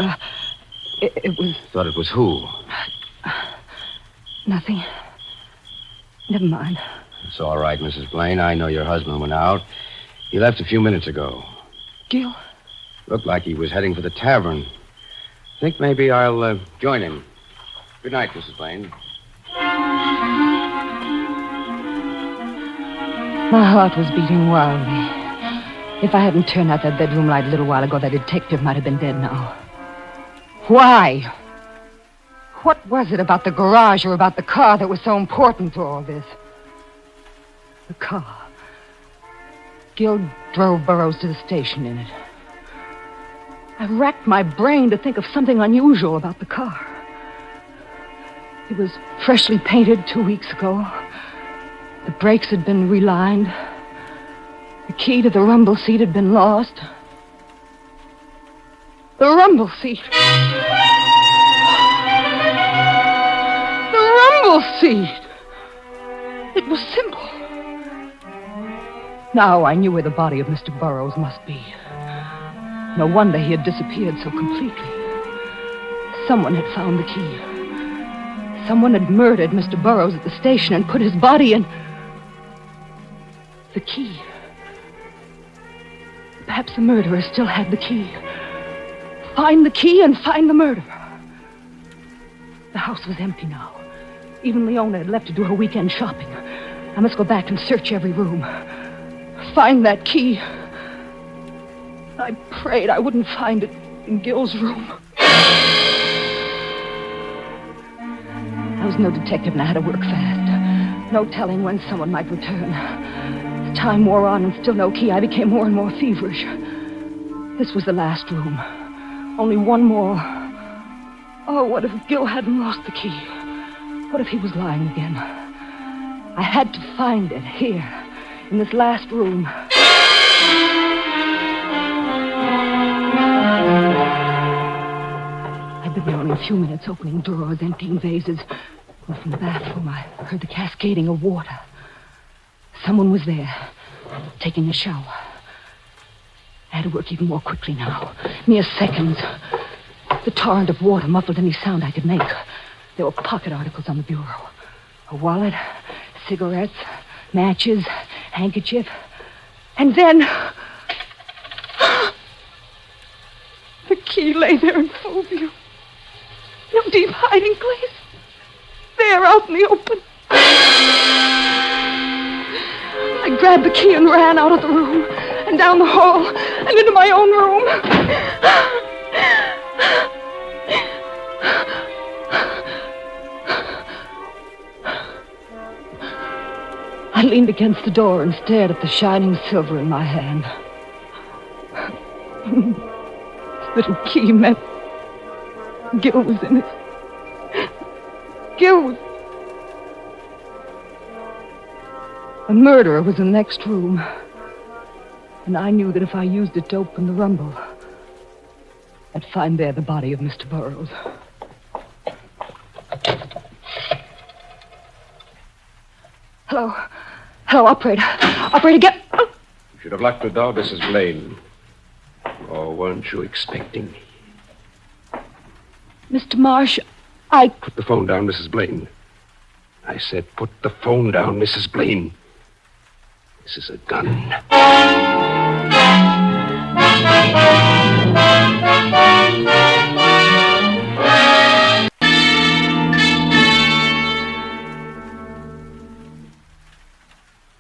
it was... Thought it was who? Nothing. Never mind. It's all right, Mrs. Blaine. I know your husband went out. He left a few minutes ago. Gil? Looked like he was heading for the tavern. Think maybe I'll join him. Good night, Mrs. Blaine. My heart was beating wildly. If I hadn't turned out that bedroom light a little while ago, that detective might have been dead now. Why? What was it about the garage or about the car that was so important to all this? The car. Gil drove Burroughs to the station in it. I racked my brain to think of something unusual about the car. It was freshly painted 2 weeks ago. The brakes had been relined. The key to the rumble seat had been lost. The rumble seat. The rumble seat. It was simple. Now I knew where the body of Mr. Burroughs must be. No wonder he had disappeared so completely. Someone had found the key. Someone had murdered Mr. Burroughs at the station and put his body in... the key. Perhaps the murderer still had the key. Find the key and find the murderer. The house was empty now. Even Leona had left to do her weekend shopping. I must go back and search every room. Find that key. I prayed I wouldn't find it in Gil's room. I was no detective and I had to work fast. No telling when someone might return. As time wore on and still no key, I became more and more feverish. This was the last room. Only one more. Oh, what if Gil hadn't lost the key? What if he was lying again? I had to find it here, in this last room. I'd been there only a few minutes, opening drawers, emptying vases. And from the bathroom, I heard the cascading of water. Someone was there, taking a shower. I had to work even more quickly now. Mere seconds. The torrent of water muffled any sound I could make. There were pocket articles on the bureau. A wallet, cigarettes, matches, handkerchief. And then... the key lay there in full view. No deep hiding place. There, out in the open. I grabbed the key and ran out of the room, and down the hall, and into my own room. I leaned against the door and stared at the shining silver in my hand. This little key meant Gil was in it. Gil was... A murderer was in the next room. And I knew that if I used it to open the rumble, I'd find there the body of Mr. Burroughs. Hello? Hello, operator. Operator, get... You should have locked the door, Mrs. Blaine. Or weren't you expecting me? Mr. Marsh, I... Put the phone down, Mrs. Blaine. I said put the phone down, Mrs. Blaine. This is a gun.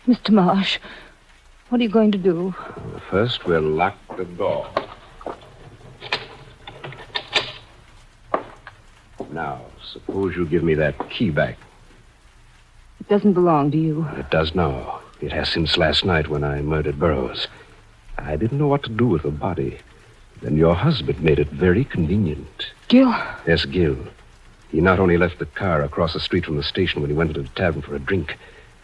Mr. Marsh, what are you going to do? First, we'll lock the door. Now, suppose you give me that key back. It doesn't belong to you. It does now. It has since last night when I murdered Burroughs. I didn't know what to do with the body. Then your husband made it very convenient. Gil? Yes, Gil. He not only left the car across the street from the station when he went into the tavern for a drink,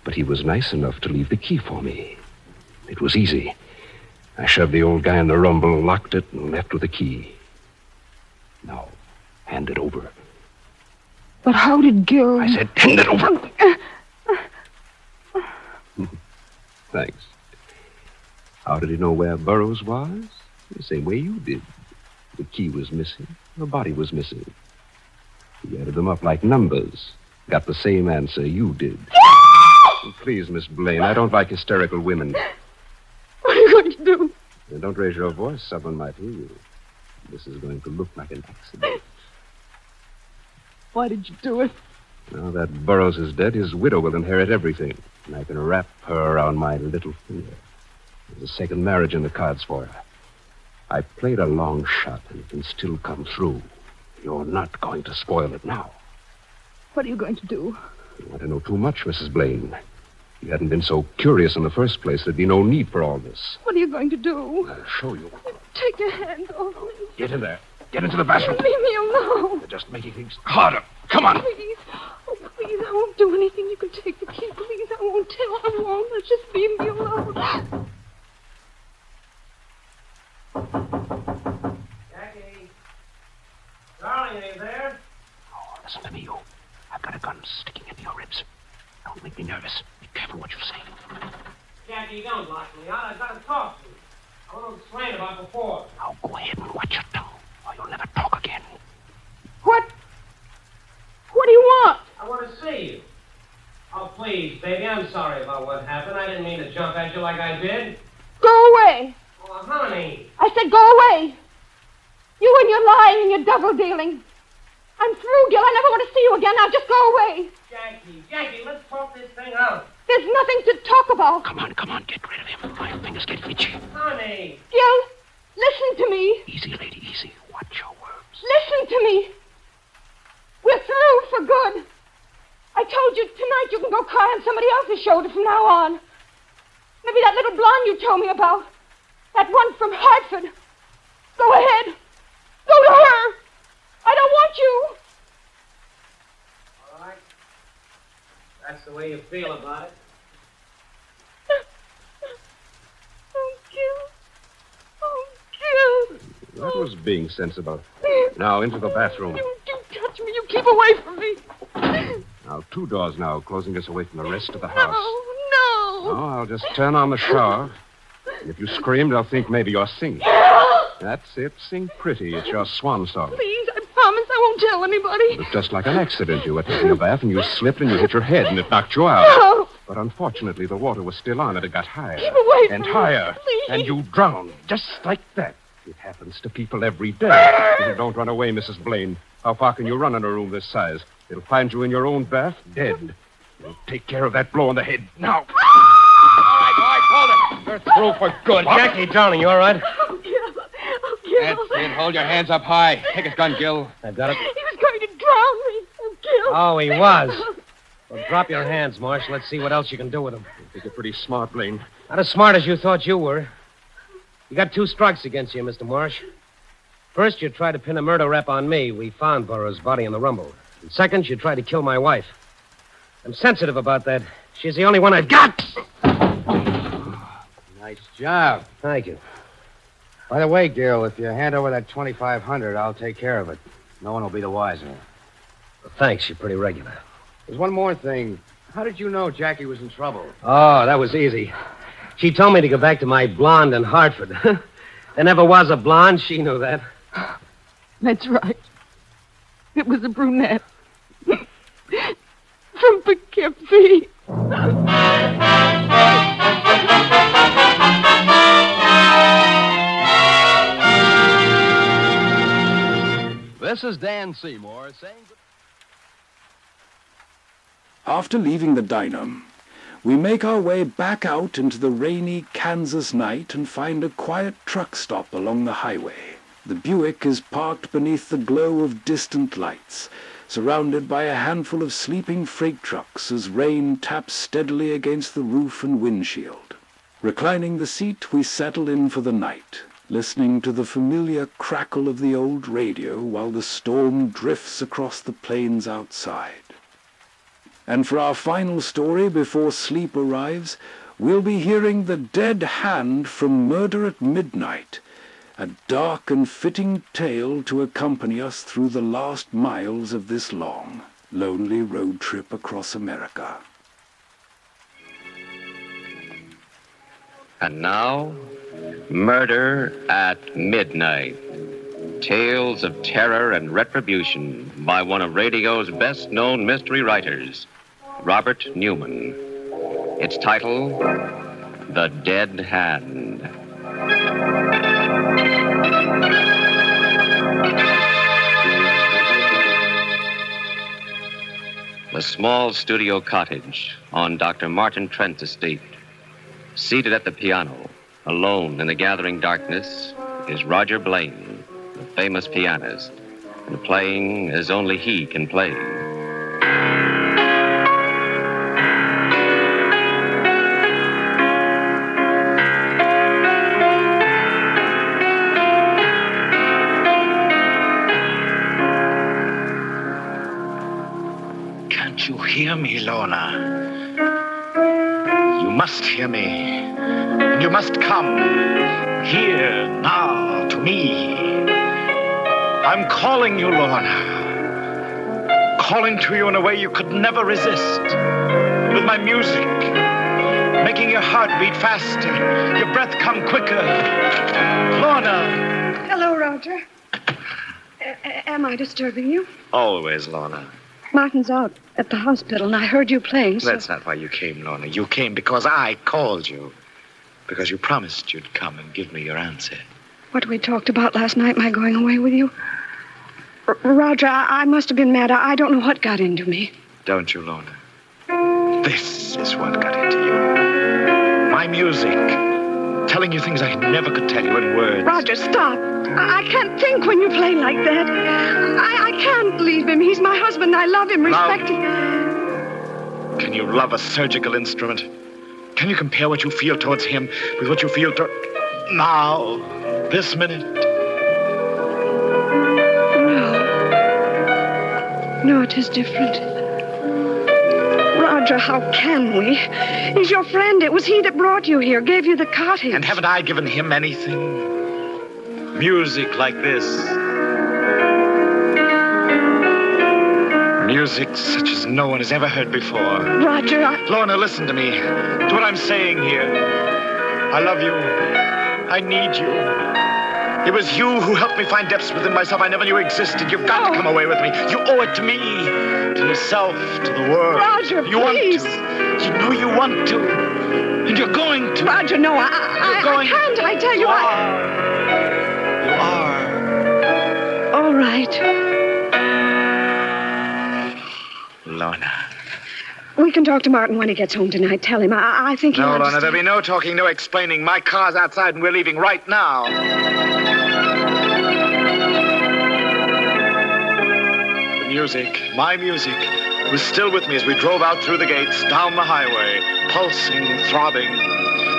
but he was nice enough to leave the key for me. It was easy. I shoved the old guy in the rumble, locked it, and left with the key. Now, hand it over. But how did Gil... I said, hand it over. Thanks. How did he know where Burroughs was? The same way you did. The key was missing. The body was missing. He added them up like numbers. Got the same answer you did. Please, Miss Blaine, I don't like hysterical women. What are you going to do? And don't raise your voice. Someone might hear you. This is going to look like an accident. Why did you do it? Now that Burroughs is dead, his widow will inherit everything. And I can wrap her around my little finger. There's a second marriage in the cards for her. I played a long shot, and it can still come through. You're not going to spoil it now. What are you going to do? You want to know too much, Mrs. Blaine. If you hadn't been so curious in the first place, there'd be no need for all this. What are you going to do? I'll show you. Take your hand off me. Get in there. Get into the bathroom. Leave me alone. You're just making things harder. Come on. Please. Oh, please, I won't do anything. You can take the key. Please, I won't tell. I won't. Just leave me alone. Jackie. Darling, are you there? Oh, listen to me, you. I've got a gun sticking into your ribs. Don't make me nervous. Be careful. careful what you say. Jackie, don't lock me out. I've got to talk to you. I want to explain about before. Now go ahead and watch your tongue, or you'll never talk again. What? What do you want? I want to see you. Oh, please, baby, I'm sorry about what happened. I didn't mean to jump at you like I did. Go away. Oh, honey. I said go away. You and your lying and your double dealing. I'm through, Gil. I never want to see you again. Now just go away. Jackie, let's talk this thing out. There's nothing to talk about. Come on, get rid of him. My fingers get itchy. Honey. Gil, listen to me. Easy, lady, easy. Watch your words. Listen to me. We're through for good. I told you tonight you can go cry on somebody else's shoulder from now on. Maybe that little blonde you told me about. That one from Hartford. Go ahead. Go to her. I don't want you. All right. That's the way you feel about it. Oh, Gil. That was being sensible. Now, into the bathroom. You touch me. You keep away from me. Now, 2 doors now, closing us away from the rest of the house. No. Oh, I'll just turn on the shower. And if you scream, they'll think maybe you're singing. That's it. Sing pretty. It's your swan song. Please, I promise I won't tell anybody. It was just like an accident. You were taking a bath and you slipped and you hit your head and it knocked you out. No. But unfortunately, the water was still on and it got higher. Keep away from and me, higher. please. And you drowned. Just like that. It happens to people every day. Don't run away, Mrs. Blaine. How far can you run in a room this size? It'll find you in your own bath, dead. You'll take care of that blow on the head now. All right, hold it. You're through for good. Jackie, darling, you all right? Oh, Gil. That's it. Hold your hands up high. Take his gun, Gil. I've got it. He was going to drown me. Oh, Gil. Oh, he was. Well, drop your hands, Marsh. Let's see what else you can do with him. I think you're pretty smart, Blaine. Not as smart as you thought you were. You got 2 strikes against you, Mr. Marsh. First, you tried to pin a murder rap on me. We found Burroughs' body in the rumble. And second, you tried to kill my wife. I'm sensitive about that. She's the only one I've got. Nice job. Thank you. By the way, Gil, if you hand over that $2,500, I'll take care of it. No one will be the wiser. Well, thanks. You're pretty regular. There's one more thing. How did you know Jackie was in trouble? Oh, that was easy. She told me to go back to my blonde in Hartford. There never was a blonde. She knew that. That's right. It was a brunette. From Poughkeepsie. This is Dan Seymour saying... After leaving the diner, we make our way back out into the rainy Kansas night and find a quiet truck stop along the highway. The Buick is parked beneath the glow of distant lights, surrounded by a handful of sleeping freight trucks as rain taps steadily against the roof and windshield. Reclining the seat, we settle in for the night, listening to the familiar crackle of the old radio while the storm drifts across the plains outside. And for our final story before sleep arrives, we'll be hearing The Dead Hand from Murder at Midnight, a dark and fitting tale to accompany us through the last miles of this long, lonely road trip across America. And now, Murder at Midnight. Tales of terror and retribution by one of radio's best-known mystery writers, Robert Newman. Its title, The Dead Hand. The small studio cottage on Dr. Martin Trent's estate. Seated at the piano, alone in the gathering darkness, is Roger Blaine, the famous pianist, and playing as only he can play. Can't you hear me, Lorna? You must hear me. And you must come here now to me. I'm calling you, Lorna. Calling to you in a way you could never resist. With my music, making your heart beat faster, your breath come quicker. Lorna! Hello, Roger. Am I disturbing you? Always, Lorna. Martin's out at the hospital, and I heard you playing, so... That's not why you came, Lorna. You came because I called you. Because you promised you'd come and give me your answer. What we talked about last night, my going away with you? Roger, I must have been mad. I don't know what got into me. Don't you, Lorna? This is what got into you. My music. Telling you things I never could tell you in words. Roger, stop. I can't think when you play like that. I can't leave him. He's my husband. I love him, respect him. Can you love a surgical instrument? Can you compare what you feel towards him with what you feel now, this minute? No, it is different. Roger, how can we? He's your friend. It was he that brought you here, gave you the cottage. And haven't I given him anything? Music like this. Music such as no one has ever heard before. Roger, Lorna, listen to me. To what I'm saying here. I love you. I need you. It was you who helped me find depths within myself I never knew existed. You've got to come away with me. You owe it to me, to yourself, to the world. Roger, you please. Want to. You know you want to. And you're going to. Roger, no, I can't. I tell you, You are. All right. Lorna. We can talk to Martin when he gets home tonight. Tell him. I think he'll No, Lorna, understand. there'll be no talking, no explaining. My car's outside and we're leaving right now. The music, my music, was still with me as we drove out through the gates, down the highway, pulsing, throbbing.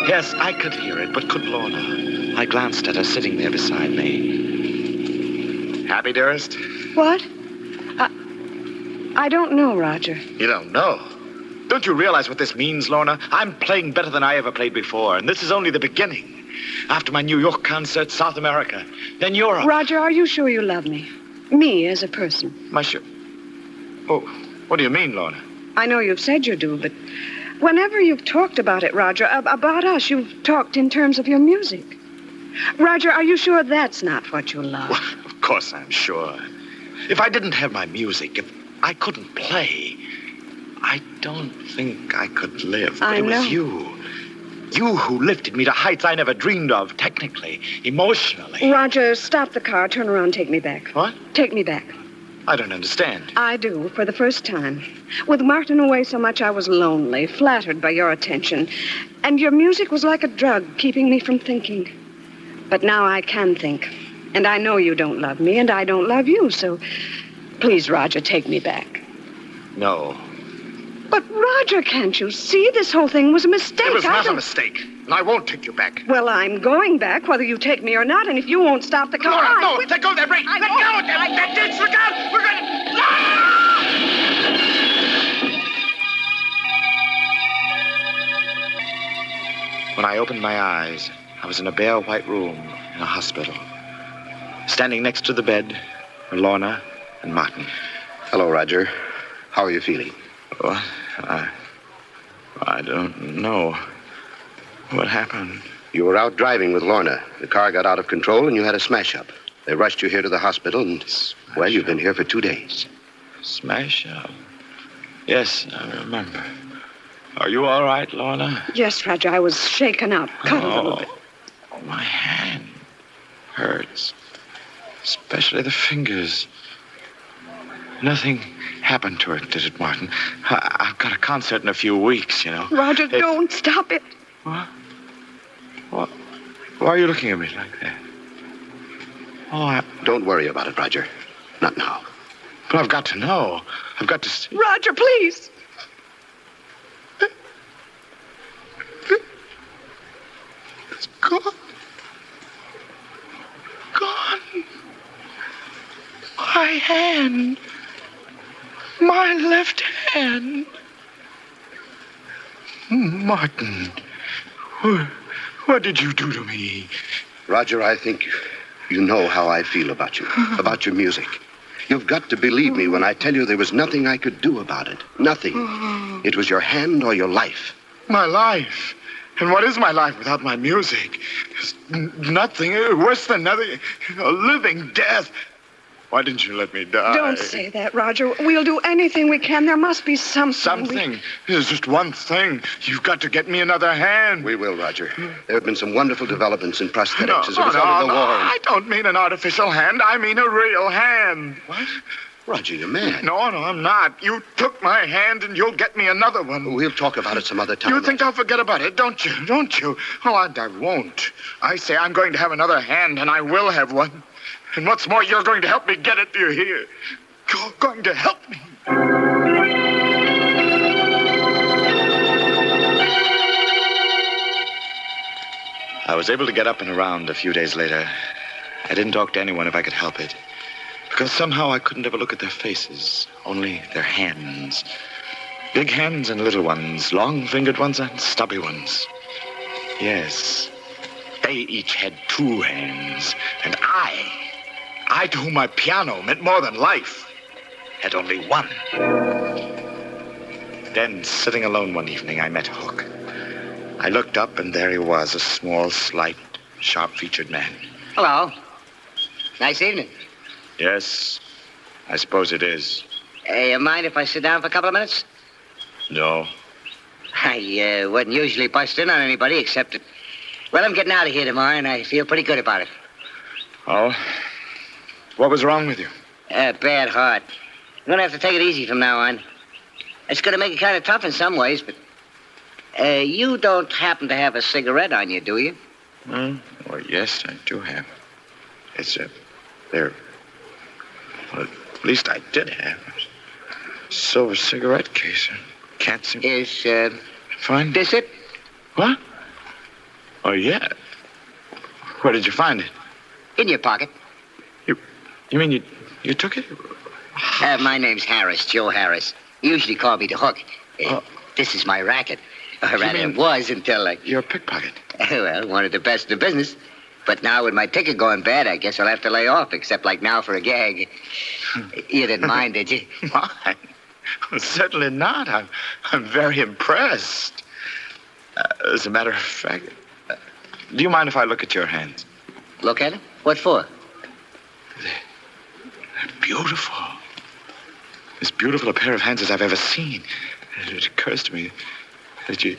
Yes, I could hear it, but could Lorna? I glanced at her sitting there beside me. Happy, dearest? What? I don't know, Roger. You don't know? Don't you realize what this means, Lorna? I'm playing better than I ever played before, and this is only the beginning. After my New York concert, South America, then Europe. Roger, are you sure you love me? Me as a person? Oh, what do you mean, Lorna? I know you've said you do, but whenever you've talked about it, Roger, about us, you've talked in terms of your music. Roger, are you sure that's not what you love? Well, of course I'm sure. If I didn't have my music, if I couldn't play, I don't think I could live. But it was you. You who lifted me to heights I never dreamed of, technically, emotionally. Roger, stop the car, turn around, take me back. What? Take me back. I don't understand. I do, for the first time. With Martin away so much, I was lonely, flattered by your attention. And your music was like a drug, keeping me from thinking. But now I can think. And I know you don't love me, and I don't love you, so please, Roger, take me back. No. But, Roger, can't you see? This whole thing was a mistake. It was not a mistake, and I won't take you back. Well, I'm going back, whether you take me or not, and if you won't stop the car... No, let go of that brake! Let go of that ditch! Look out! We're going to... When I opened my eyes, I was in a bare white room in a hospital. Standing next to the bed were Lorna and Martin. Hello, Roger. How are you feeling? Well, I don't know. What happened? You were out driving with Lorna. The car got out of control and you had a smash-up. They rushed you here to the hospital and, well, you've been here for 2 days. Smash-up? Yes, I remember. Are you all right, Lorna? Yes, Roger, I was shaken up, cut a little bit. My hand hurts. Especially the fingers. Nothing happened to it, did it, Martin? I've got a concert in a few weeks, you know. Roger, don't stop it. What? What? Why are you looking at me like that? Oh, Don't worry about it, Roger. Not now. But I've got to know. I've got to see. Roger, please. It's gone. Gone. My hand. My left hand. Martin, what did you do to me? Roger, I think you know how I feel about you, about your music. You've got to believe me when I tell you there was nothing I could do about it. Nothing. It was your hand or your life. My life. And what is my life without my music? It's nothing. Worse than nothing. A living death. Why didn't you let me die? Don't say that, Roger. We'll do anything we can. There must be something. Something? There's just one thing. You've got to get me another hand. We will, Roger. There have been some wonderful developments in prosthetics as a result of the war. I don't mean an artificial hand. I mean a real hand. What? Roger, you're mad. No, I'm not. You took my hand and you'll get me another one. We'll talk about it some other time. You think I'll forget about it, don't you? Don't you? Oh, I won't. I say I'm going to have another hand, and I will have one. And what's more, you're going to help me get it, do you hear? You're going to help me. I was able to get up and around a few days later. I didn't talk to anyone if I could help it. Because somehow I couldn't ever look at their faces, only their hands. Big hands and little ones, long-fingered ones and stubby ones. Yes, they each had two hands. And I to whom my piano meant more than life, had only one. Then, sitting alone one evening, I met Hook. I looked up, and there he was, a small, slight, sharp-featured man. Hello. Nice evening. Yes, I suppose it is. You mind if I sit down for a couple of minutes? No. I wouldn't usually bust in on anybody except that... Well, I'm getting out of here tomorrow, and I feel pretty good about it. Oh? What was wrong with you? Bad heart. I'm going to have to take it easy from now on. It's going to make it kind of tough in some ways, but... you don't happen to have a cigarette on you, do you? Well, yes, I do have. It's, there... Well, at least I did have a silver cigarette case. Can't seem... Is, Find this it? What? Oh, yeah. Where did you find it? In your pocket. You mean you took it? My name's Harris, Joe Harris. You usually call me the Hook. This is my racket. Or rather, it was until, Your pickpocket? Well, one of the best in the business. But now with my ticket going bad, I guess I'll have to lay off, except like now for a gag. You didn't mind, did you? Mind? Well, certainly not. I'm very impressed. As a matter of fact, do you mind if I look at your hands? Look at them? What for? They're beautiful. As beautiful a pair of hands as I've ever seen. It occurs to me that you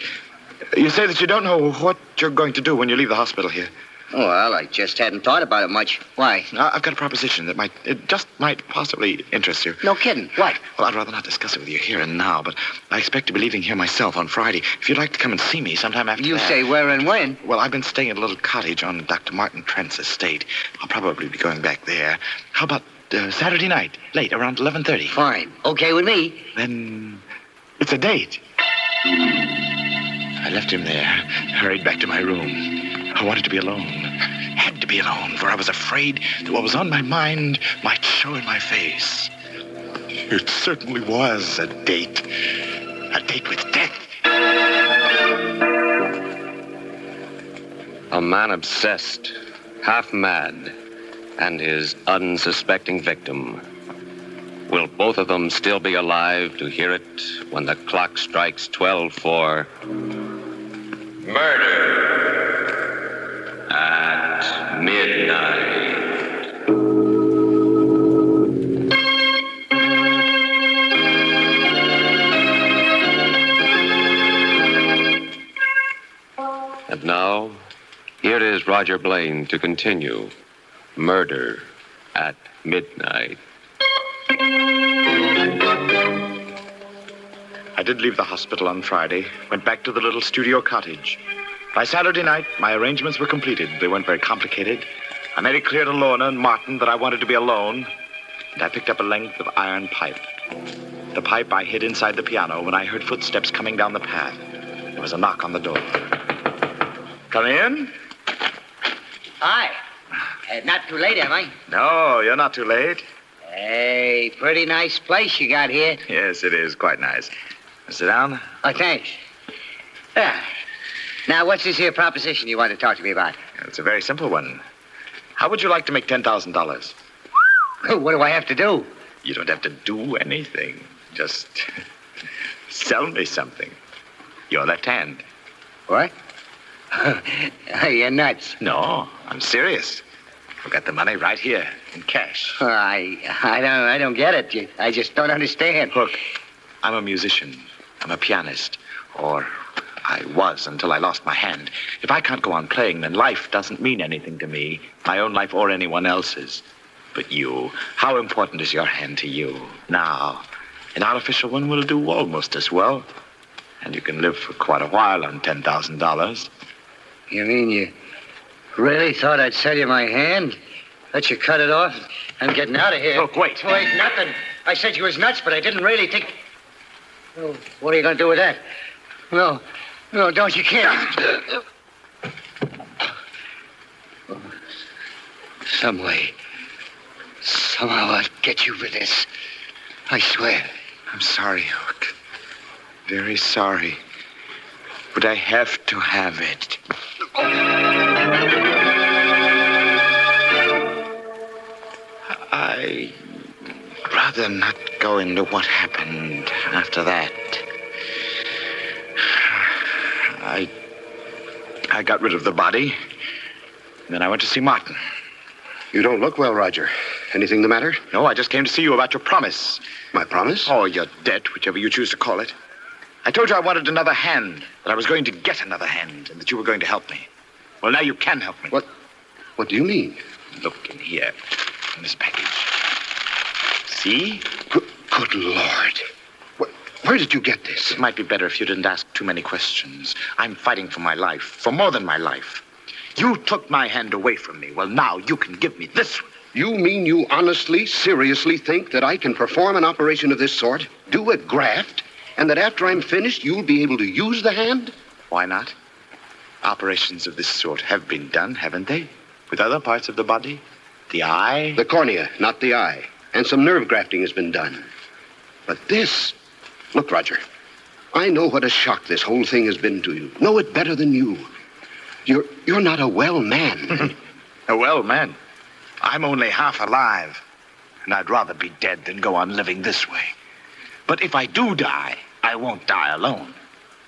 say that you don't know what you're going to do when you leave the hospital here. Well, I just hadn't thought about it much. Why? I've got a proposition that might possibly interest you. No kidding. What? Well, I'd rather not discuss it with you here and now, but I expect to be leaving here myself on Friday. If you'd like to come and see me sometime after You say where and when? Well, I've been staying at a little cottage on Dr. Martin Trent's estate. I'll probably be going back there. How about Saturday night, late, around 11:30? Fine. Okay with me. Then it's a date. I left him there, hurried back to my room. I wanted to be alone. Had to be alone, for I was afraid that what was on my mind might show in my face. It certainly was a date. A date with death. A man obsessed, half mad, and his unsuspecting victim. Will both of them still be alive to hear it when the clock strikes 12 for murder at midnight? And now, here is Roger Blaine to continue Murder at Midnight. I did leave the hospital on Friday, went back to the little studio cottage. By Saturday night, my arrangements were completed. They weren't very complicated. I made it clear to Lorna and Martin that I wanted to be alone, and I picked up a length of iron pipe. The pipe I hid inside the piano when I heard footsteps coming down the path. There was a knock on the door. Come in? Hi. Not too late, am I? No, you're not too late. Hey, pretty nice place you got here. Yes, it is. Quite nice. Sit down. Oh, thanks. Now, what's this here proposition you want to talk to me about? It's a very simple one. How would you like to make $10,000? What do I have to do? You don't have to do anything. Just sell me something. your left hand. What? You're nuts. No, I'm serious. I've got the money right here in cash. I don't get it. I just don't understand. Look, I'm a musician. I'm a pianist. Or I was until I lost my hand. If I can't go on playing, then life doesn't mean anything to me. My own life or anyone else's. But you, how important is your hand to you? Now, an artificial one will do almost as well. And you can live for quite a while on $10,000. You mean you really thought I'd sell you my hand? Let you cut it off? I'm getting out of here. Look, wait. Wait, nothing. I said you was nuts, but I didn't really think... Oh, what are you going to do with that? No, don't. You can't. Some way. Somehow I'll get you for this. I swear. I'm sorry, Hook. Very sorry. But I have to have it. I'd rather not go into what happened after that. I got rid of the body. Then I went to see Martin. You don't look well, Roger. Anything the matter? No, I just came to see you about your promise. My promise? Oh, your debt, whichever you choose to call it. I told you I wanted another hand, that I was going to get another hand, and that you were going to help me. Well, now you can help me. What do you mean? Look in here, in this package. See? Good Lord. Where did you get this? It might be better if you didn't ask too many questions. I'm fighting for my life, for more than my life. You took my hand away from me. Well, now you can give me this one. You mean you honestly, seriously think that I can perform an operation of this sort, do a graft, and that after I'm finished, you'll be able to use the hand? Why not? Operations of this sort have been done, haven't they? With other parts of the body? The eye? The cornea, not the eye. And some nerve grafting has been done. But this... Look, Roger, I know what a shock this whole thing has been to you. Know it better than you. You're not a well man. A well man? I'm only half alive. And I'd rather be dead than go on living this way. But if I do die, I won't die alone.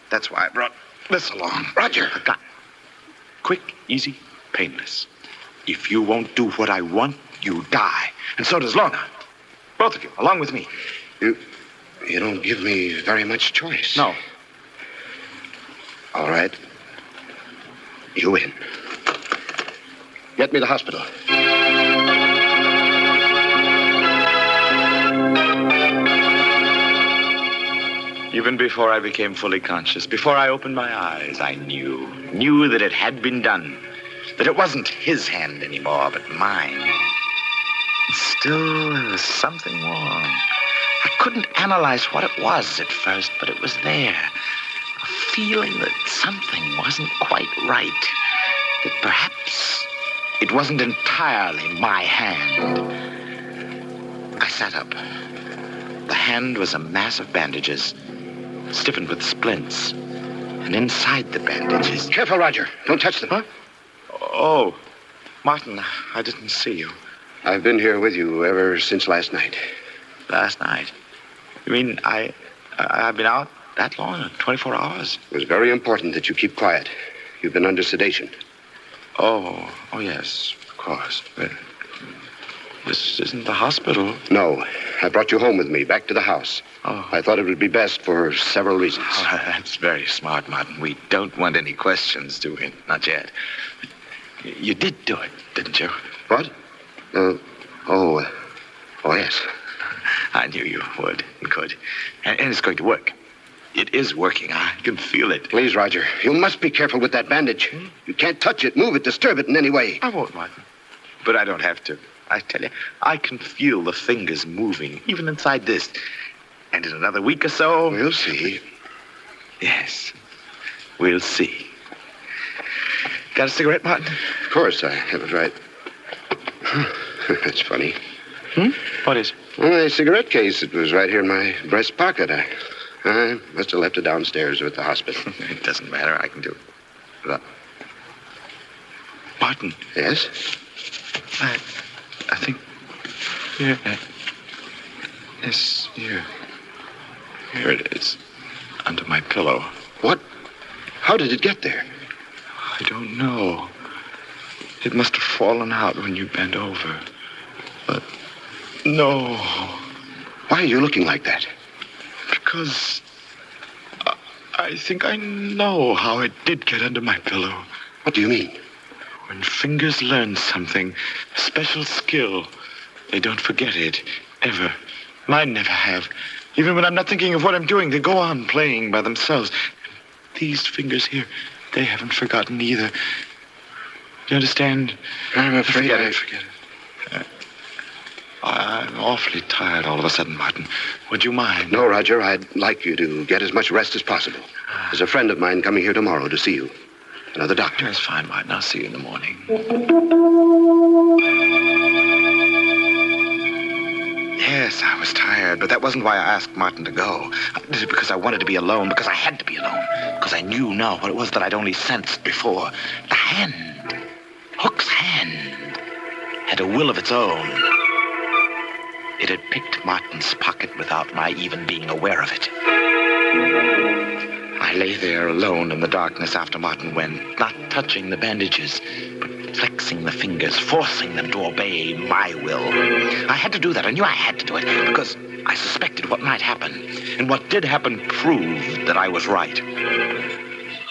That's why I brought this along. Roger. A gun. Quick, easy, painless. If you won't do what I want, you die. And so does Lorna. Both of you, along with me. You don't give me very much choice. No. All right. You win. Get me to the hospital. Even before I became fully conscious, before I opened my eyes, I knew that it had been done. That it wasn't his hand anymore, but mine. Still, there was something wrong. I couldn't analyze what it was at first, but it was there. A feeling that something wasn't quite right. That perhaps it wasn't entirely my hand. I sat up. The hand was a mass of bandages, stiffened with splints. And inside the bandages... Careful, Roger. Don't touch them. Huh? Oh, Martin, I didn't see you. I've been here with you ever since last night. Last night? You mean I've been out that long? 24 hours? It was very important that you keep quiet. You've been under sedation. Oh, yes, of course. But this isn't the hospital. No. I brought you home with me, back to the house. Oh. I thought it would be best for several reasons. Oh, that's very smart, Martin. We don't want any questions, do we? Not yet. You did do it, didn't you? What? Yes. I knew you would and could. And it's going to work. It is working. I can feel it. Please, Roger, you must be careful with that bandage. You can't touch it, move it, disturb it in any way. I won't, Martin. But I don't have to. I tell you, I can feel the fingers moving, even inside this. And in another week or so... We'll see. Yes, we'll see. Got a cigarette, Martin? Of course, I have it right. That's funny. What is? My cigarette case. It was right here in my breast pocket. I must have left it downstairs or at the hospital. It doesn't matter. I can do it. Look. Martin. Yes? I think... Here. Yes, here. Here it is. Under my pillow. What? How did it get there? I don't know. It must have fallen out when you bent over. But no. Why are you looking like that? Because I think I know how it did get under my pillow. What do you mean? When fingers learn something, a special skill, they don't forget it, ever. Mine never have. Even when I'm not thinking of what I'm doing, they go on playing by themselves. These fingers here, they haven't forgotten either. Do you understand? I'm afraid Forget it. I'm awfully tired all of a sudden, Martin. Would you mind? No, Roger. I'd like you to get as much rest as possible. There's a friend of mine coming here tomorrow to see you. Another doctor. That's fine, Martin. I'll see you in the morning. Yes, I was tired, but that wasn't why I asked Martin to go. I did it because I wanted to be alone, because I had to be alone, because I knew now what it was that I'd only sensed before. The hand, Hook's hand, had a will of its own. It had picked Martin's pocket without my even being aware of it. I lay there alone in the darkness after Martin went, not touching the bandages, but flexing the fingers, forcing them to obey my will. I had to do that. I knew I had to do it because I suspected what might happen. And what did happen proved that I was right.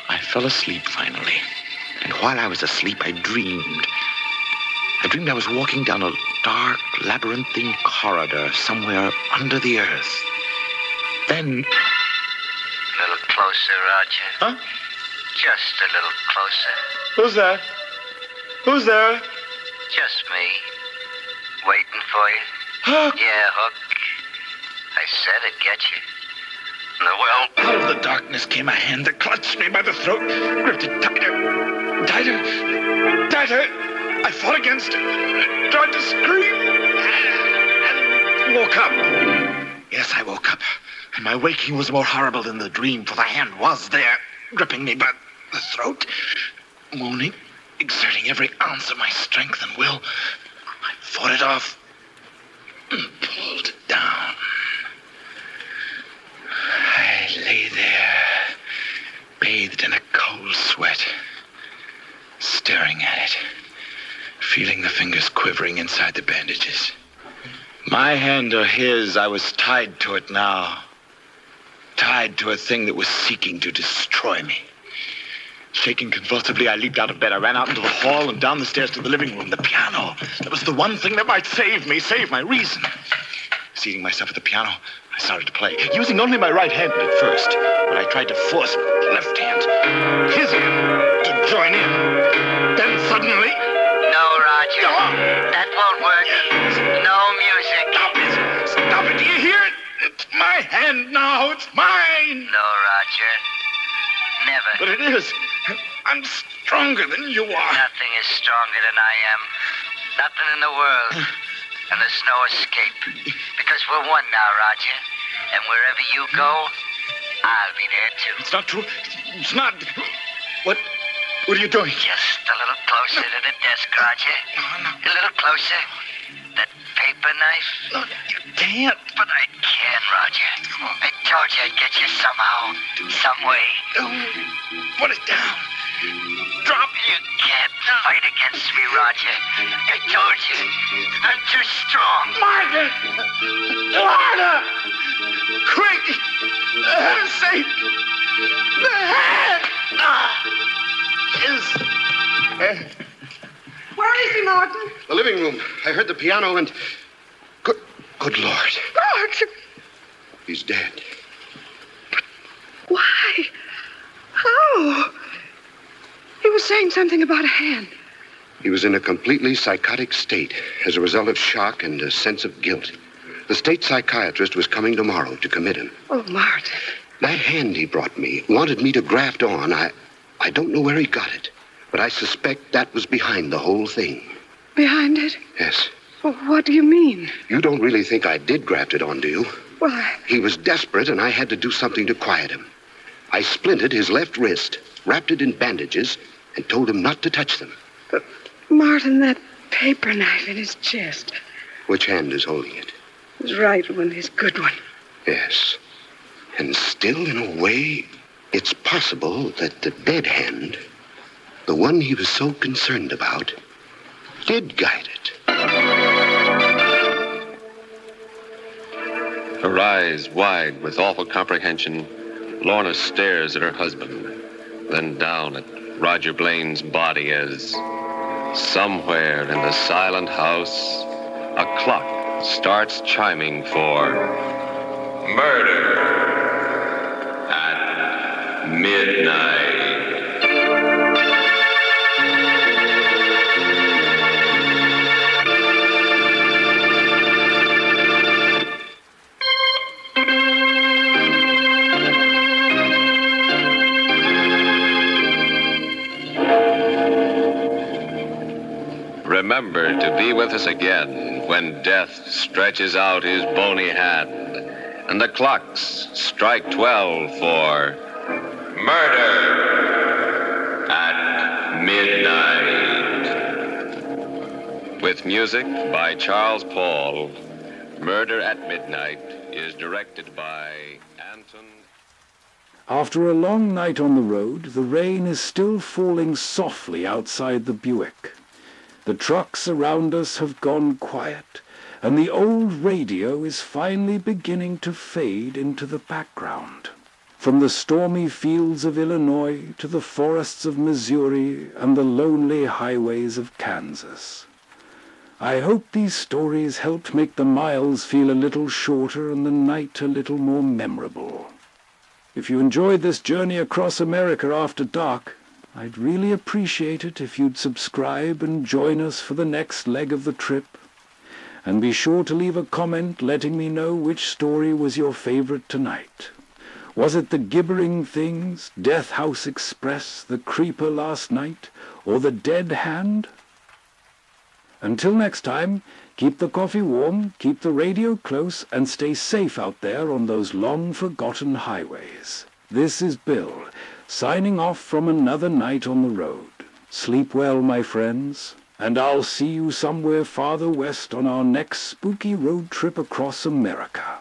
I fell asleep finally. And while I was asleep, I dreamed. I dreamed I was walking down a dark, labyrinthine corridor somewhere under the earth. Then... A little closer, Roger. Huh? Just a little closer. Who's that? Who's there? Just me. Waiting for you. Hook! Yeah, Hook. I said it'd get you. Well, out of the darkness came a hand that clutched me by the throat, gripped it tighter, tighter, tighter. I fought against it, tried to scream, and woke up. Yes, I woke up. And my waking was more horrible than the dream, for the hand was there, gripping me by the throat, moaning, exerting every ounce of my strength and will. I fought it off and pulled it down. I lay there, bathed in a cold sweat, staring at it, feeling the fingers quivering inside the bandages. My hand or his, I was tied to it now. Tied to a thing that was seeking to destroy me. Shaking convulsively, I leaped out of bed. I ran out into the hall and down the stairs to the living room. The piano. That was the one thing that might save me, save my reason. Seating myself at the piano, I started to play, using only my right hand at first. But I tried to force my left hand, his hand, to join in. Then suddenly... No, Roger. No. That won't work. No music. Stop it. Stop it. Do you hear it? It's my hand now. It's mine. No, Roger. Never. But it is. I'm stronger than you are. Nothing is stronger than I am. Nothing in the world. And there's no escape. Because we're one now, Roger. And wherever you go, I'll be there too. It's not true. It's not. What are you doing? Just a little closer to the desk, Roger. A little closer. That paper knife. No, you can't. But I can, Roger. I told you I'd get you somehow. Some way. Put it down. Drop. You can't fight against me, Roger. I told you. I'm too strong. Margaret! Margaret! Quick! The hand's safe! The hand! Where is he, Martin? The living room. I heard the piano and... Good Lord. Martin! He's dead. Why? How? He was saying something about a hand. He was in a completely psychotic state as a result of shock and a sense of guilt. The state psychiatrist was coming tomorrow to commit him. Oh, Martin. That hand he brought me wanted me to graft on. I don't know where he got it, but I suspect that was behind the whole thing. Behind it? Yes. Well, what do you mean? You don't really think I did graft it on, do you? Well, He was desperate, and I had to do something to quiet him. I splinted his left wrist, wrapped it in bandages, and told him not to touch them. But, Martin, that paper knife in his chest. Which hand is holding it? His right one, his good one. Yes. And still, in a way, it's possible that the dead hand, the one he was so concerned about, did guide it. Her eyes wide with awful comprehension, Lorna stares at her husband, then down at Roger Blaine's body as, somewhere in the silent house, a clock starts chiming for murder at midnight. Remember to be with us again when death stretches out his bony hand and the clocks strike 12 for murder at midnight. With music by Charles Paul, Murder at Midnight is directed by Anton. After a long night on the road, the rain is still falling softly outside the Buick. The trucks around us have gone quiet, and the old radio is finally beginning to fade into the background. From the stormy fields of Illinois to the forests of Missouri and the lonely highways of Kansas. I hope these stories helped make the miles feel a little shorter and the night a little more memorable. If you enjoyed this journey across America after dark, I'd really appreciate it if you'd subscribe and join us for the next leg of the trip. And be sure to leave a comment letting me know which story was your favorite tonight. Was it the Gibbering Things, Death House Express, The Creeper Last Night, or The Dead Hand? Until next time, keep the coffee warm, keep the radio close, and stay safe out there on those long-forgotten highways. This is Bill, signing off from another night on the road. Sleep well, my friends, and I'll see you somewhere farther west on our next spooky road trip across America.